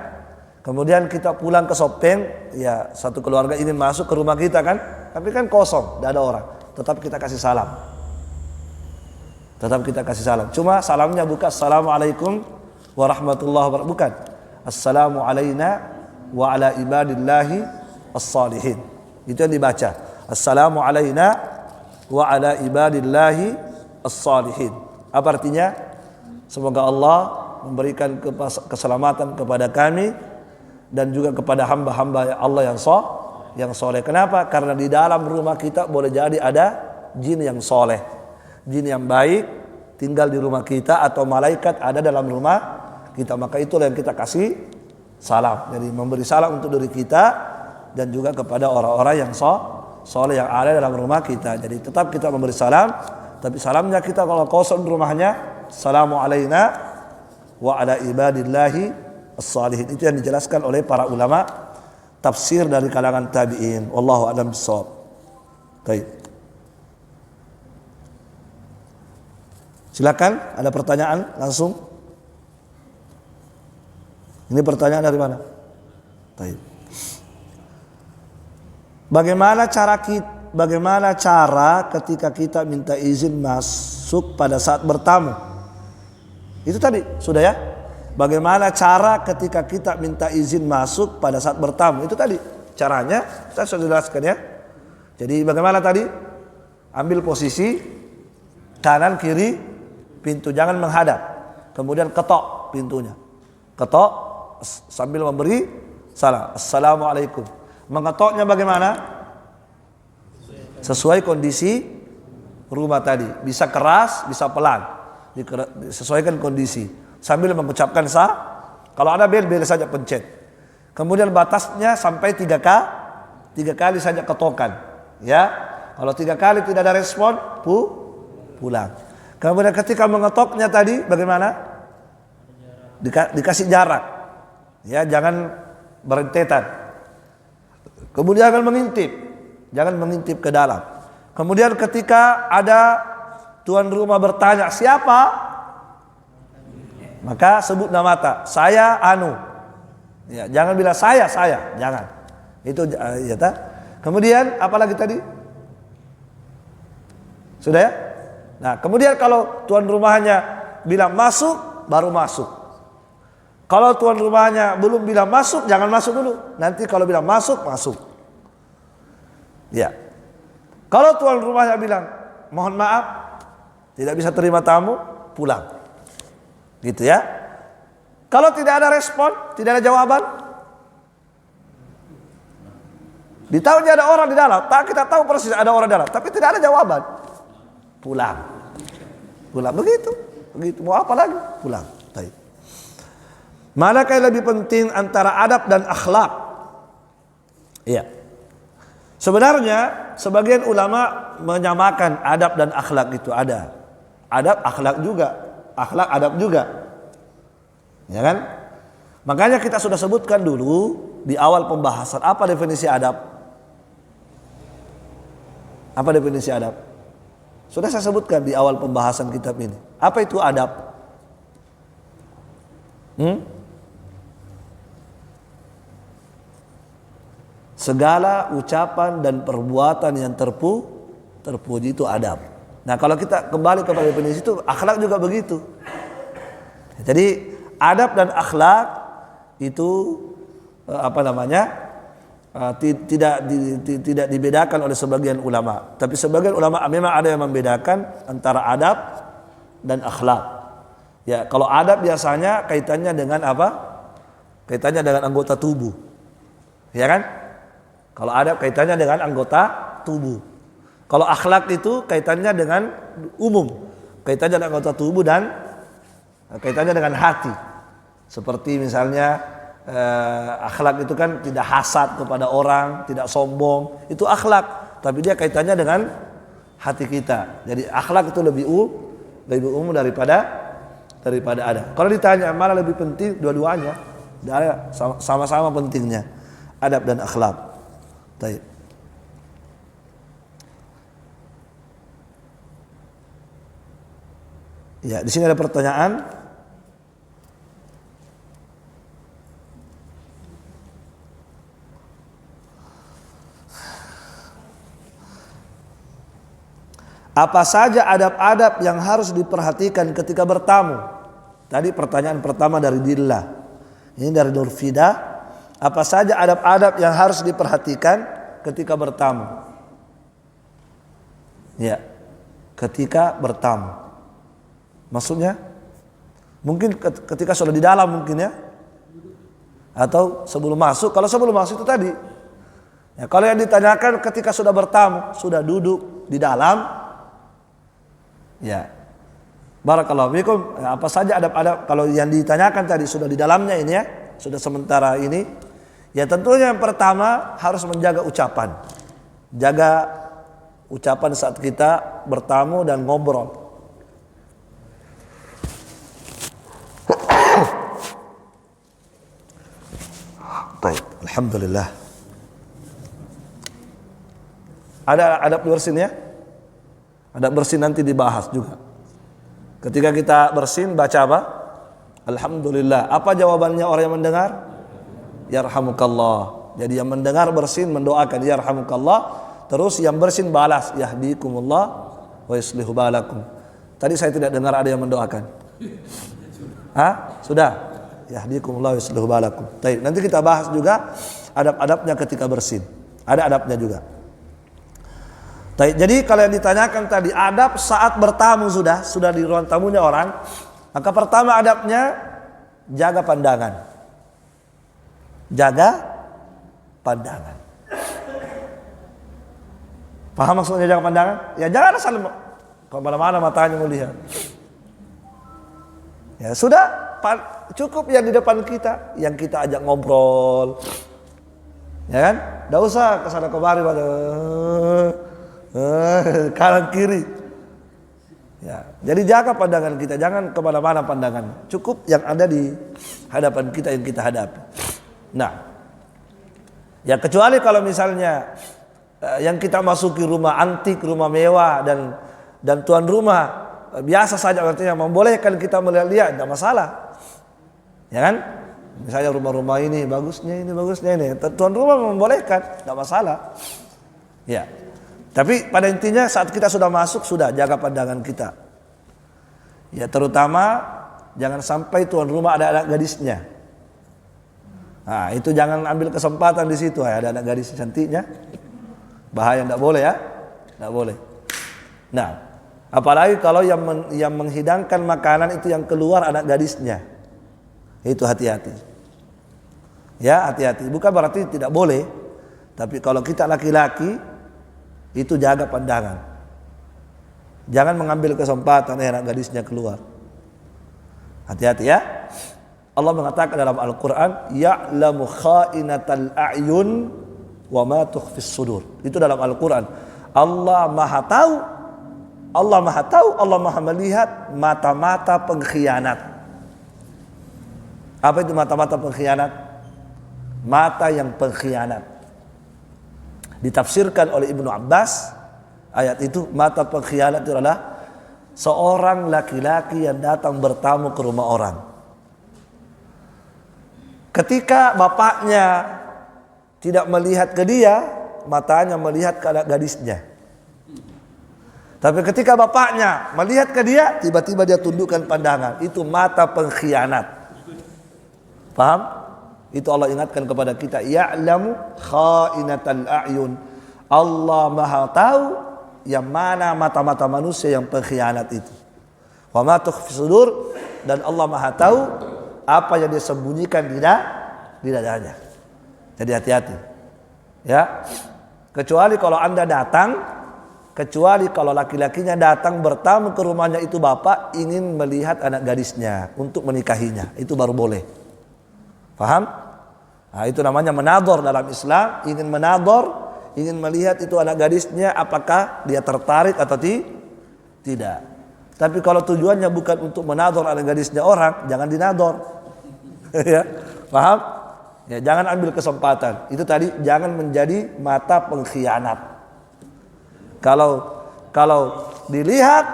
[SPEAKER 1] Kemudian kita pulang ke Sopeng, ya satu keluarga ingin masuk ke rumah kita kan, tapi kan kosong, tidak ada orang. Tetap kita kasih salam. Tetap kita kasih salam. Cuma salamnya bukan Assalamualaikum warahmatullahi wabarakatuh. Bukan. Assalamu alayna wa ala ibadillahi as-salihin. Itu yang dibaca. Assalamu alayna wa ala ibadillahi as-salihin. Apa artinya? Semoga Allah memberikan keselamatan kepada kami dan juga kepada hamba-hamba Allah yang soleh. Kenapa? Karena di dalam rumah kita boleh jadi ada jin yang soleh, jin yang baik tinggal di rumah kita atau malaikat ada dalam rumah kita, maka itulah yang kita kasih salam. Jadi memberi salam untuk diri kita dan juga kepada orang-orang yang soleh yang ada dalam rumah kita. Jadi tetap kita memberi salam, tapi salamnya kita kalau kosong di rumahnya, assalamu alaina wa ala ibadillahi as-salihin. Itu yang dijelaskan oleh para ulama tafsir dari kalangan tabi'in. Wallahu a'lam bishawab. Baik. Silakan, ada pertanyaan langsung. Ini pertanyaan dari mana? Baik. Bagaimana cara ketika kita minta izin masuk pada saat bertamu? Itu tadi sudah ya. Bagaimana cara ketika kita minta izin masuk pada saat bertamu? Itu tadi caranya saya sudah jelaskan ya. Jadi bagaimana tadi? Ambil posisi kanan kiri pintu, jangan menghadap. Kemudian ketok pintunya. Ketok sambil memberi salam. Assalamualaikum. Mengetoknya bagaimana? Sesuai kondisi rumah tadi. Bisa keras, bisa pelan. Disesuaikan kondisi. Sambil mengucapkan kalau ada bel saja pencet. Kemudian batasnya sampai 3 kali saja ketokan. Ya, kalau 3 kali tidak ada respon, pulang. Kemudian ketika mengetoknya tadi bagaimana? Dikasih jarak. Ya, jangan berentetan. Kemudian jangan mengintip ke dalam. Kemudian ketika ada tuan rumah bertanya siapa, maka sebut nama saya anu. Ya, jangan bilang saya, jangan. Itu ya ta. Kemudian apalagi tadi? Sudah ya? Nah, kemudian kalau tuan rumahnya bilang masuk, baru masuk. Kalau tuan rumahnya belum bilang masuk, jangan masuk dulu. Nanti kalau bilang masuk, masuk. Ya. Kalau tuan rumahnya bilang mohon maaf, tidak bisa terima tamu, pulang. Gitu ya. Kalau tidak ada respon, tidak ada jawaban, ditahunya ada orang di dalam, kita tahu persis ada orang di dalam, tapi tidak ada jawaban, pulang. Begitu. Mau apa lagi? Pulang. Baik. Manakah yang lebih penting antara adab dan akhlak? Iya. Sebenarnya sebagian ulama menyamakan adab dan akhlak itu ada. Adab, akhlak juga. Akhlak, adab juga. Ya kan? Makanya kita sudah sebutkan dulu di awal pembahasan apa definisi adab? Apa definisi adab? Sudah saya sebutkan di awal pembahasan kitab ini. Apa itu adab? Segala ucapan dan perbuatan yang terpuji itu adab. Nah, kalau kita kembali kepada definisi itu, akhlak juga begitu. Jadi adab dan akhlak itu tidak dibedakan oleh sebagian ulama. Tapi sebagian ulama memang ada yang membedakan antara adab dan akhlak. Ya, kalau adab biasanya kaitannya dengan apa? Kaitannya dengan anggota tubuh. Ya kan? Kalau adab kaitannya dengan anggota tubuh. Kalau akhlak itu kaitannya dengan umum. Kaitannya dengan anggota tubuh dan kaitannya dengan hati. Seperti misalnya akhlak itu kan tidak hasad kepada orang, tidak sombong. Itu akhlak. Tapi dia kaitannya dengan hati kita. Jadi akhlak itu lebih umum daripada adab. Kalau ditanya mana lebih penting, dua-duanya. Sama-sama pentingnya. Adab dan akhlak. Baik. Ya, di sini ada pertanyaan. Apa saja adab-adab yang harus diperhatikan ketika bertamu? Tadi pertanyaan pertama dari Dillah. Ini dari Nurfida. Apa saja adab-adab yang harus diperhatikan ketika bertamu? Ya, ketika bertamu. Maksudnya? Mungkin ketika sudah di dalam mungkin ya. Atau sebelum masuk. Kalau sebelum masuk itu tadi. Ya, kalau yang ditanyakan ketika sudah bertamu, sudah duduk di dalam, Ya. Barakallahu fikum. Apa saja adab-adab kalau yang ditanyakan tadi sudah di dalamnya ini ya, sudah sementara ini. Ya tentunya yang pertama harus menjaga ucapan. Jaga ucapan saat kita bertamu dan ngobrol. Baik, alhamdulillah. Ada adab bersin ya? Adab bersin nanti dibahas juga. Ketika kita bersin baca apa? Alhamdulillah. Apa jawabannya orang yang mendengar? Yarhamukallah. Jadi yang mendengar bersin mendoakan yarhamukallah. Terus yang bersin balas yahdikumullah wa yuslihu balakum. Tadi saya tidak dengar ada yang mendoakan. Hah? Sudah? Yahdikumullah wa yuslihu balakum. Baik, nanti kita bahas juga adab-adabnya ketika bersin. Ada adabnya juga. Jadi kalau yang ditanyakan tadi adab saat bertamu sudah di ruang tamunya orang, maka pertama adabnya jaga pandangan. Jaga pandangan. Paham maksudnya jaga pandangan? Ya jangan asal kemana-mana matanya melihat. Ya sudah, cukup yang di depan kita, yang kita ajak ngobrol. Ya kan? Enggak usah kesana kemari pada kanan kiri. Ya, jadi jaga pandangan kita, jangan kemana-mana pandangan. Cukup yang ada di hadapan kita yang kita hadapi. Nah, ya kecuali kalau misalnya yang kita masuki rumah antik, rumah mewah dan tuan rumah biasa saja, artinya membolehkan kita melihat-lihat, tidak masalah. Ya kan? Misalnya rumah-rumah ini bagusnya ini, tuan rumah membolehkan, tidak masalah. Ya. Tapi pada intinya saat kita sudah masuk sudah jaga pandangan kita. Ya terutama jangan sampai tuan rumah ada anak gadisnya. Nah itu jangan ambil kesempatan di situ, ada anak gadis cantiknya. Bahaya, tidak boleh ya, tidak boleh. Nah apalagi kalau yang menghidangkan makanan itu yang keluar anak gadisnya, itu hati-hati. Ya hati-hati. Bukan berarti tidak boleh, tapi kalau kita laki-laki itu jaga pandangan. Jangan mengambil kesempatan anak gadisnya keluar. Hati-hati ya. Allah mengatakan dalam Al-Quran, ya'lamu kha'inatal a'yun wa ma tukhfis sudur. Itu dalam Al-Quran. Allah maha tahu, Allah maha melihat mata-mata pengkhianat. Apa itu mata-mata pengkhianat? Mata yang pengkhianat. Ditafsirkan oleh Ibnu Abbas, ayat itu mata pengkhianat itu adalah seorang laki-laki yang datang bertamu ke rumah orang. Ketika bapaknya tidak melihat ke dia, matanya melihat ke anak gadisnya. Tapi ketika bapaknya melihat ke dia, tiba-tiba dia tundukkan pandangan. Itu mata pengkhianat. Paham? Itu Allah ingatkan kepada kita, ya'lamu kha'inatal a'yun. Allah maha tahu yang mana mata-mata manusia yang pengkhianat itu. Wa ma tukhfis sudur, dan Allah maha tahu apa yang dia sembunyikan di dadanya. Jadi hati-hati. Ya. Kecuali kalau Anda datang, kecuali kalau laki-lakinya datang bertamu ke rumahnya itu bapak ingin melihat anak gadisnya untuk menikahinya, itu baru boleh. Paham? Nah, itu namanya menador dalam Islam, ingin menador, ingin melihat itu anak gadisnya apakah dia tertarik atau tidak. Tapi kalau tujuannya bukan untuk menador anak gadisnya orang, jangan dinador. Ya, paham? Ya, jangan ambil kesempatan. Itu tadi jangan menjadi mata pengkhianat. Kalau dilihat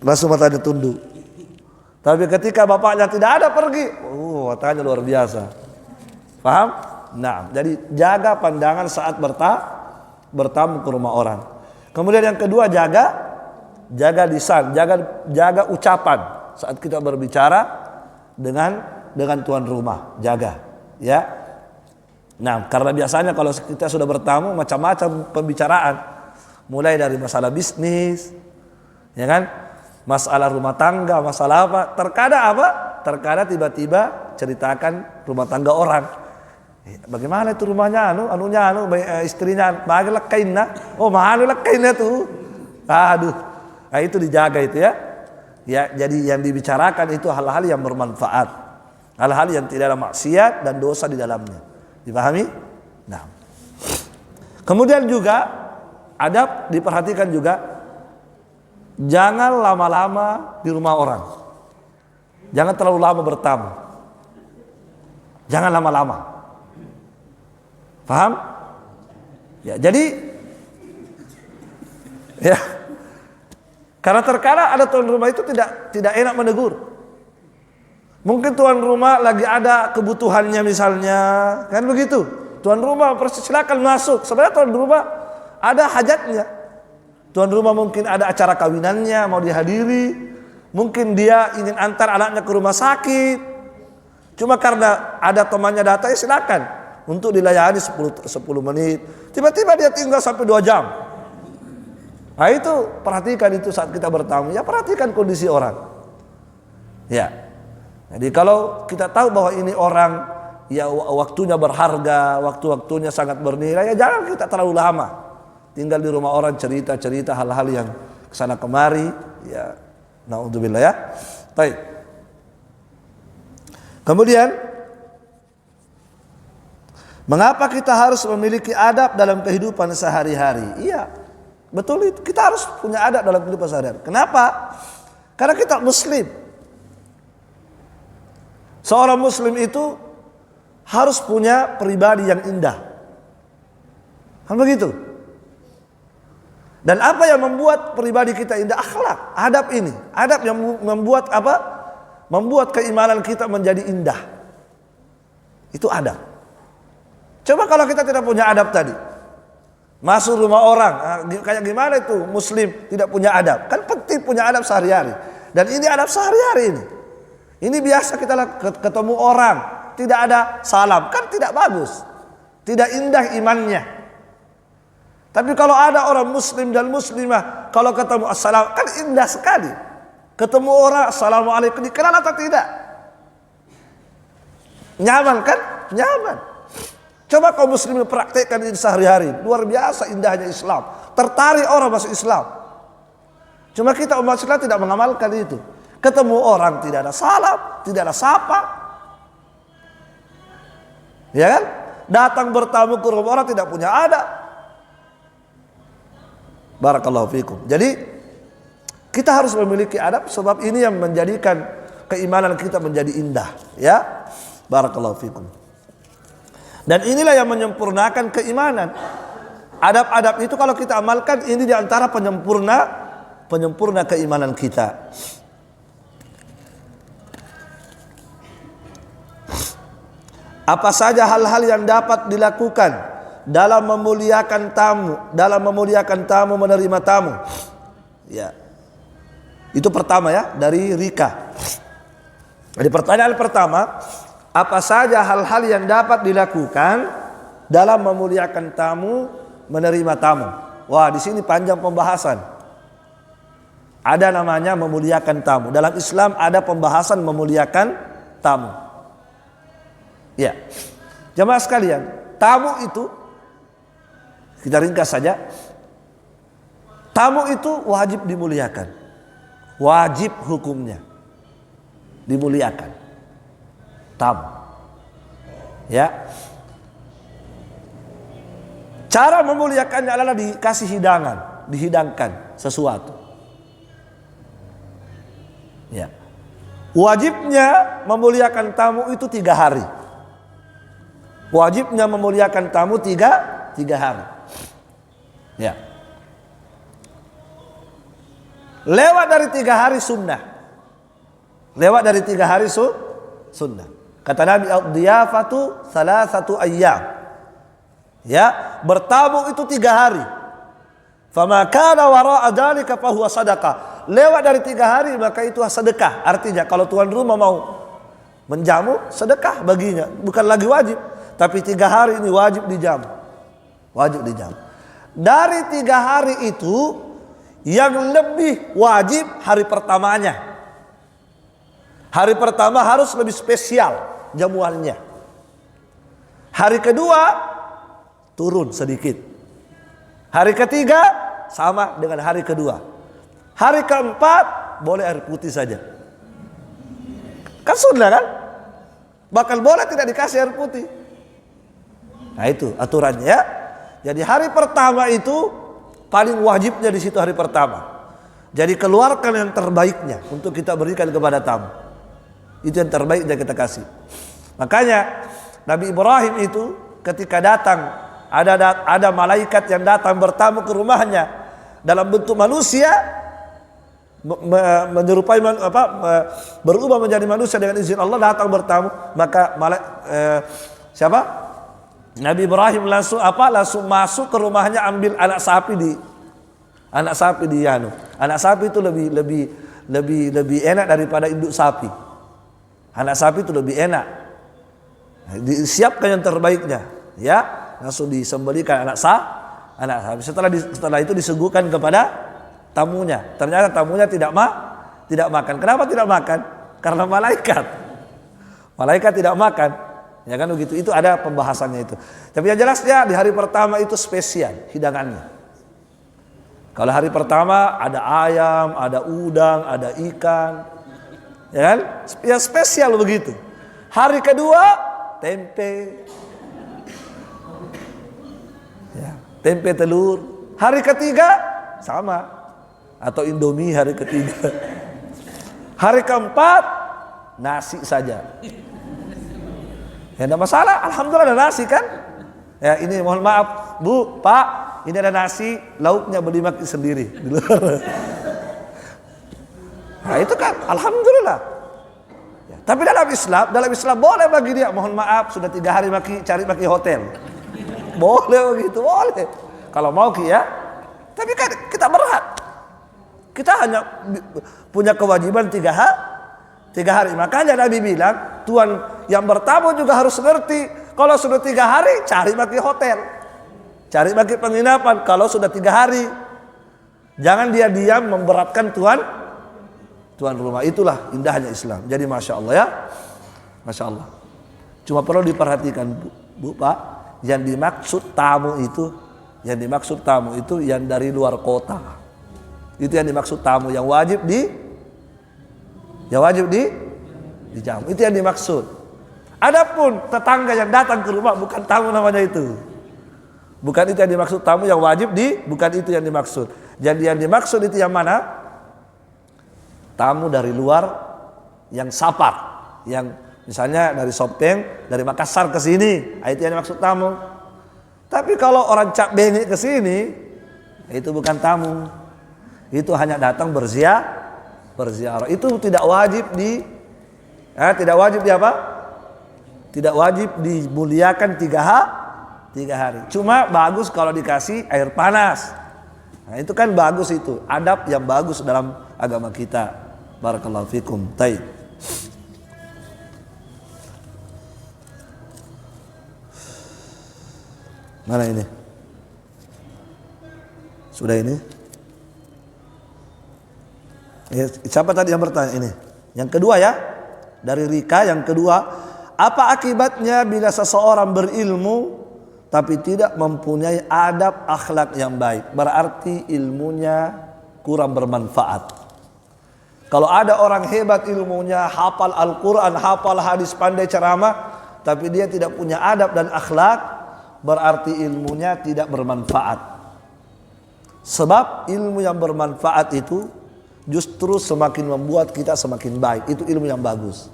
[SPEAKER 1] langsung matanya tunduk. Tapi ketika bapaknya tidak ada pergi, matanya luar biasa. Paham? Nah, jadi jaga pandangan saat bertamu ke rumah orang. Kemudian yang kedua jaga lisan, jaga ucapan saat kita berbicara dengan tuan rumah, jaga, ya. Nah, karena biasanya kalau kita sudah bertamu macam-macam pembicaraan, mulai dari masalah bisnis, ya kan? Masalah rumah tangga, masalah apa? Terkadang tiba-tiba ceritakan rumah tangga orang. Bagaimana itu rumahnya istrinya mahal lekainna. Oh mahal lekainna tuh. Aduh. Nah, itu dijaga itu ya. Ya, jadi yang dibicarakan itu hal-hal yang bermanfaat, hal-hal yang tidak ada maksiat dan dosa di dalamnya. Dipahami? Nah. Kemudian juga adab diperhatikan juga, jangan lama-lama di rumah orang. Jangan terlalu lama bertamu. Jangan lama-lama. Paham? Ya, jadi ya, karena terkadang ada tuan rumah itu tidak enak menegur. Mungkin tuan rumah lagi ada kebutuhannya misalnya, kan begitu. Tuan rumah silakan masuk. Sebenarnya tuan rumah ada hajatnya. Tuan rumah mungkin ada acara kawinannya mau dihadiri. Mungkin dia ingin antar anaknya ke rumah sakit. Cuma karena ada temannya datang, ya silakan untuk dilayani 10 menit. Tiba-tiba dia tinggal sampai 2 jam. Nah, itu perhatikan itu saat kita bertamu. Ya, perhatikan kondisi orang. Ya. Jadi kalau kita tahu bahwa ini orang ya waktunya berharga, waktu-waktunya sangat bernilai, ya jangan kita terlalu lama tinggal di rumah orang cerita-cerita hal-hal yang kesana kemari. Ya, naudzubillah ya. Baik. Kemudian, mengapa kita harus memiliki adab dalam kehidupan sehari-hari? Iya, betul itu. Kita harus punya adab dalam kehidupan sehari-hari. Kenapa? Karena kita Muslim. Seorang Muslim itu harus punya pribadi yang indah. Kan begitu? Dan apa yang membuat pribadi kita indah? Akhlak, adab ini. Adab yang membuat apa? Membuat keimanan kita menjadi indah. Itu adab. Coba kalau kita tidak punya adab tadi, masuk rumah orang, kayak gimana itu Muslim tidak punya adab? Kan penting punya adab sehari-hari. Dan ini adab sehari-hari ini. Ini biasa kita ketemu orang, tidak ada salam, kan tidak bagus. Tidak indah imannya. Tapi kalau ada orang Muslim dan Muslimah, kalau ketemu assalam, kan indah sekali. Ketemu orang, assalamualaikum, dikenal atau tidak? Nyaman kan? Nyaman. Coba kaum Muslimin praktekkan ini sehari-hari. Luar biasa indahnya Islam. Tertarik orang masuk Islam. Cuma kita umat Islam tidak mengamalkan itu. Ketemu orang tidak ada salam, tidak ada sapa. Ya kan? Datang bertamu ke rumah orang tidak punya adab. Barakallahu fikum. Jadi kita harus memiliki adab, sebab ini yang menjadikan keimanan kita menjadi indah, ya. Barakallahu fikum. Dan inilah yang menyempurnakan keimanan. Adab-adab itu kalau kita amalkan, ini diantara penyempurna keimanan kita. Apa saja hal-hal yang dapat dilakukan dalam memuliakan tamu, menerima tamu. Ya. Itu pertama ya, dari Rika. Jadi pertanyaan pertama, apa saja hal-hal yang dapat dilakukan dalam memuliakan tamu, menerima tamu? Wah, di sini panjang pembahasan. Ada namanya memuliakan tamu. Dalam Islam ada pembahasan memuliakan tamu. Ya, jemaah sekalian, tamu itu kita ringkas saja. Tamu itu wajib dimuliakan, wajib hukumnya dimuliakan. Tamu, ya. Cara memuliakannya adalah dikasih hidangan, dihidangkan sesuatu. Ya, wajibnya memuliakan tamu itu 3 hari. Wajibnya memuliakan tamu 3 hari. Ya. Lewat dari 3 hari sunnah. Lewat dari 3 hari sunnah. Kata Nabi, ad-diyafatu 3 ayyam. Ya, bertamu itu 3 hari. Fama kana wara'a dzalika fa huwa shadaqah. Lewat dari 3 hari maka itu sedekah. Artinya kalau tuan rumah mau menjamu, sedekah baginya, bukan lagi wajib. Tapi 3 hari ini wajib dijamu. Wajib dijamu. Dari 3 hari itu yang lebih wajib hari pertamanya. Hari pertama harus lebih spesial jamuannya. Hari kedua turun sedikit. Hari ketiga sama dengan hari kedua. Hari keempat boleh air putih saja. Kan sunnah kan? Bahkan boleh tidak dikasih air putih. Nah itu aturannya ya. Jadi hari pertama itu paling wajibnya di situ hari pertama. Jadi keluarkan yang terbaiknya untuk kita berikan kepada tamu. Itu yang terbaik yang kita kasih. Makanya Nabi Ibrahim itu ketika datang ada malaikat yang datang bertamu ke rumahnya dalam bentuk manusia, menyerupai berubah menjadi manusia dengan izin Allah, datang bertamu, maka Nabi Ibrahim langsung masuk ke rumahnya, ambil anak sapi di Yanu. Anak sapi itu lebih enak daripada induk sapi. Anak sapi itu lebih enak. Disiapkan yang terbaiknya, ya, langsung disembelihkan anak sapi. Setelah itu disuguhkan kepada tamunya. Ternyata tamunya tidak makan. Kenapa tidak makan? Karena malaikat tidak makan. Ya kan begitu. Itu ada pembahasannya itu. Tapi yang jelasnya di hari pertama itu spesial hidangannya. Kalau hari pertama ada ayam, ada udang, ada ikan, ya kan? Ya spesial begitu. Hari kedua tempe, ya, tempe telur. Hari ketiga sama, atau Indomie hari ketiga. Hari keempat nasi saja. Ya tidak masalah, alhamdulillah ada nasi kan? Ya ini mohon maaf Bu, Pak, ini ada nasi, lauknya beli makan sendiri di luar. Nah itu kan alhamdulillah. Ya, tapi dalam Islam boleh bagi dia, mohon maaf sudah 3 hari cari maki hotel. Boleh begitu, boleh. Kalau mau ya. Tapi kan kita berhak. Kita hanya punya kewajiban 3 hari. Makanya Nabi bilang, Tuhan yang bertamu juga harus ngerti. Kalau sudah 3 hari, cari maki hotel, cari maki penginapan. Kalau sudah 3 hari, jangan dia diam memberatkan tuan rumah. Itulah indahnya Islam. Jadi masya Allah ya, masya Allah. Cuma perlu diperhatikan Bu, Pak, yang dimaksud tamu itu yang dari luar kota. Itu yang dimaksud tamu yang wajib dijamu. Itu yang dimaksud. Adapun tetangga yang datang ke rumah bukan tamu namanya itu. Bukan itu yang dimaksud tamu yang wajib bukan itu yang dimaksud. Jadi yang dimaksud itu yang mana? Tamu dari luar yang safar, yang misalnya dari Sopeng, dari Makassar ke sini, itu yang dimaksud tamu. Tapi kalau orang Cak Bengek ke sini, itu bukan tamu. Itu hanya datang berziarah. Itu tidak wajib tidak wajib dimuliakan 3 hari. Cuma bagus kalau dikasih air panas. Nah, itu kan bagus, itu adab yang bagus dalam agama kita. Barakallahu fikum. Taib. Mana ini? Sudah ini? Siapa tadi yang bertanya ini? Yang kedua ya. Dari Rika yang kedua, apa akibatnya bila seseorang berilmu tapi tidak mempunyai adab akhlak yang baik? Berarti ilmunya kurang bermanfaat. Kalau ada orang hebat ilmunya, hafal Al-Quran, hafal hadis, pandai ceramah, tapi dia tidak punya adab dan akhlak, berarti ilmunya tidak bermanfaat. Sebab ilmu yang bermanfaat itu justru semakin membuat kita semakin baik. Itu ilmu yang bagus.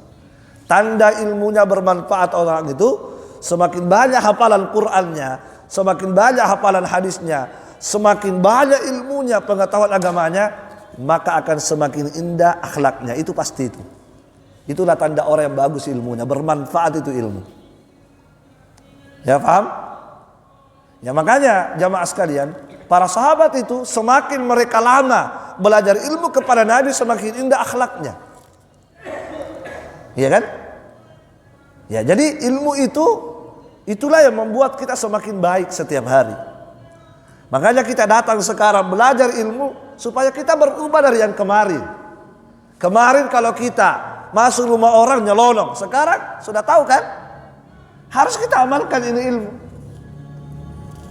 [SPEAKER 1] Tanda ilmunya bermanfaat orang itu, semakin banyak hafalan Qur'annya, semakin banyak hafalan hadisnya, semakin banyak ilmunya, pengetahuan agamanya, maka akan semakin indah akhlaknya. Itu pasti itu. Itulah tanda orang yang bagus ilmunya, bermanfaat itu ilmu. Ya paham? Ya makanya jamaah sekalian, para sahabat itu semakin mereka lama belajar ilmu kepada Nabi, semakin indah akhlaknya. Iya kan? Ya, jadi ilmu itulah yang membuat kita semakin baik setiap hari. Makanya kita datang sekarang belajar ilmu supaya kita berubah dari yang kemarin. Kemarin kalau kita masuk rumah orang nyelonong, sekarang sudah tahu kan? Harus kita amalkan ini ilmu.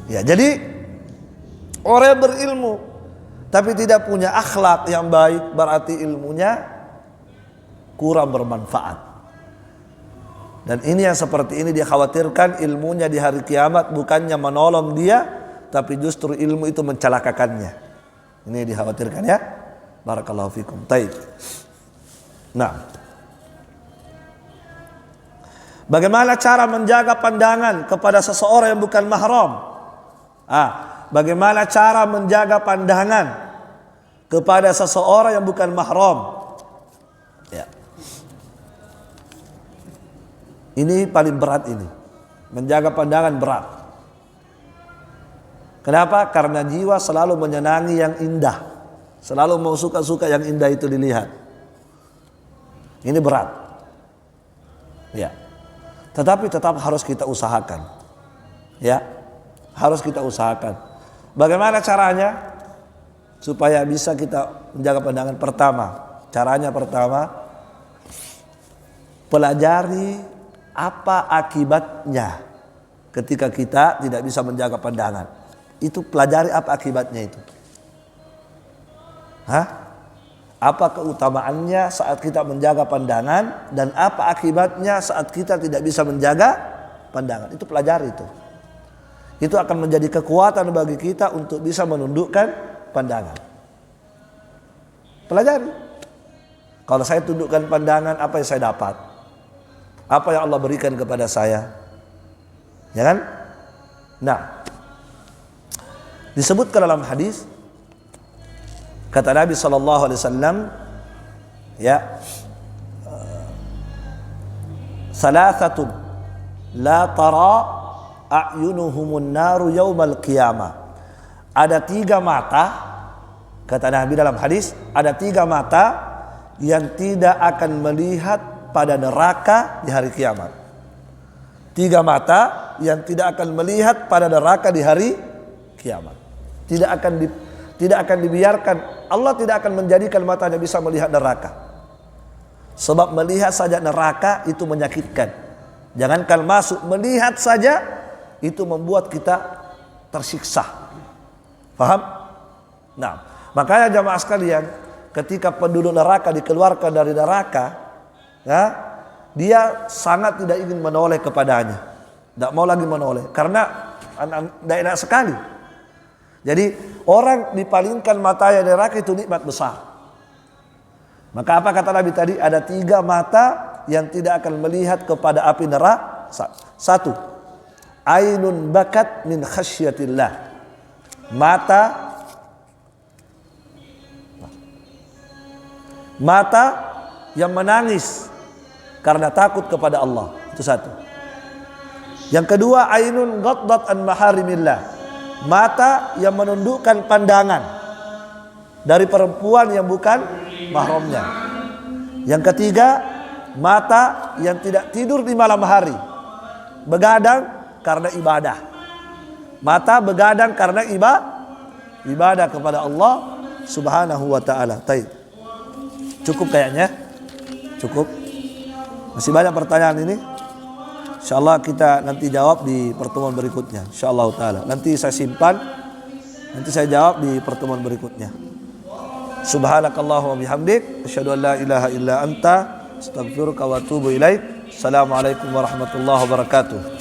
[SPEAKER 1] Ya, jadi orang yang berilmu tapi tidak punya akhlak yang baik, berarti ilmunya kurang bermanfaat. Dan ini yang seperti ini dia khawatirkan, ilmunya di hari kiamat bukannya menolong dia, tapi justru ilmu itu mencelakakannya. Ini dikhawatirkan ya. Barakallahu fikum. Taib. Nah, bagaimana cara menjaga pandangan kepada seseorang yang bukan mahram? Bagaimana cara menjaga pandangan kepada seseorang yang bukan mahram? Ya. Ini paling berat ini. Menjaga pandangan berat. Kenapa? Karena jiwa selalu menyenangi yang indah. Selalu mau suka-suka yang indah itu dilihat. Ini berat. Ya. Tetapi tetap harus kita usahakan. Ya. Harus kita usahakan. Bagaimana caranya? Supaya bisa kita menjaga pandangan. Caranya pertama, pelajari apa akibatnya ketika kita tidak bisa menjaga pandangan. Itu pelajari apa akibatnya itu. Apa keutamaannya saat kita menjaga pandangan dan apa akibatnya saat kita tidak bisa menjaga pandangan. Itu pelajari itu. Itu akan menjadi kekuatan bagi kita untuk bisa menundukkan pandangan. Pelajari. Kalau saya tundukkan pandangan, apa yang saya dapat? Apa yang Allah berikan kepada saya? Ya kan? Nah, disebutkan dalam hadis, kata Nabi SAW, ya, salasatun la tara a'yunuhumun naru yaumal qiyamah. Ada 3 mata, kata Nabi dalam hadis, ada 3 mata yang tidak akan melihat pada neraka di hari kiamat. 3 mata yang tidak akan melihat pada neraka di hari kiamat. Tidak akan dibiarkan. Allah tidak akan menjadikan matanya bisa melihat neraka. Sebab melihat saja neraka itu menyakitkan. Jangankan masuk, melihat saja itu membuat kita tersiksa. Paham? Nah, makanya jamaah sekalian, ketika penduduk neraka dikeluarkan dari neraka, ya, dia sangat tidak ingin menoleh kepadanya. Tidak mau lagi menoleh karena tidak enak sekali. Jadi orang dipalingkan matanya dari neraka itu nikmat besar. Maka apa kata Nabi tadi? Ada 3 mata yang tidak akan melihat kepada api neraka. 1, ainun bakat min khasyatillah. Mata yang menangis karena takut kepada Allah. Itu 1. Yang kedua, ainun ghaddat an maharimillah. Mata yang menundukkan pandangan dari perempuan yang bukan mahramnya. Yang ketiga, mata yang tidak tidur di malam hari, begadang karena ibadah. Mata begadang karena ibadah kepada Allah Subhanahu wa ta'ala. Baik. Cukup kayaknya. Cukup. Masih banyak pertanyaan ini. InsyaAllah kita nanti jawab di pertemuan berikutnya. InsyaAllah ta'ala. Nanti saya simpan. Nanti saya jawab di pertemuan berikutnya. Subhanakallahumma bihamdik. Asyhadu an la ilaha illa anta. Astaghfiruka wa atubu ilaik. Assalamualaikum warahmatullahi wabarakatuh.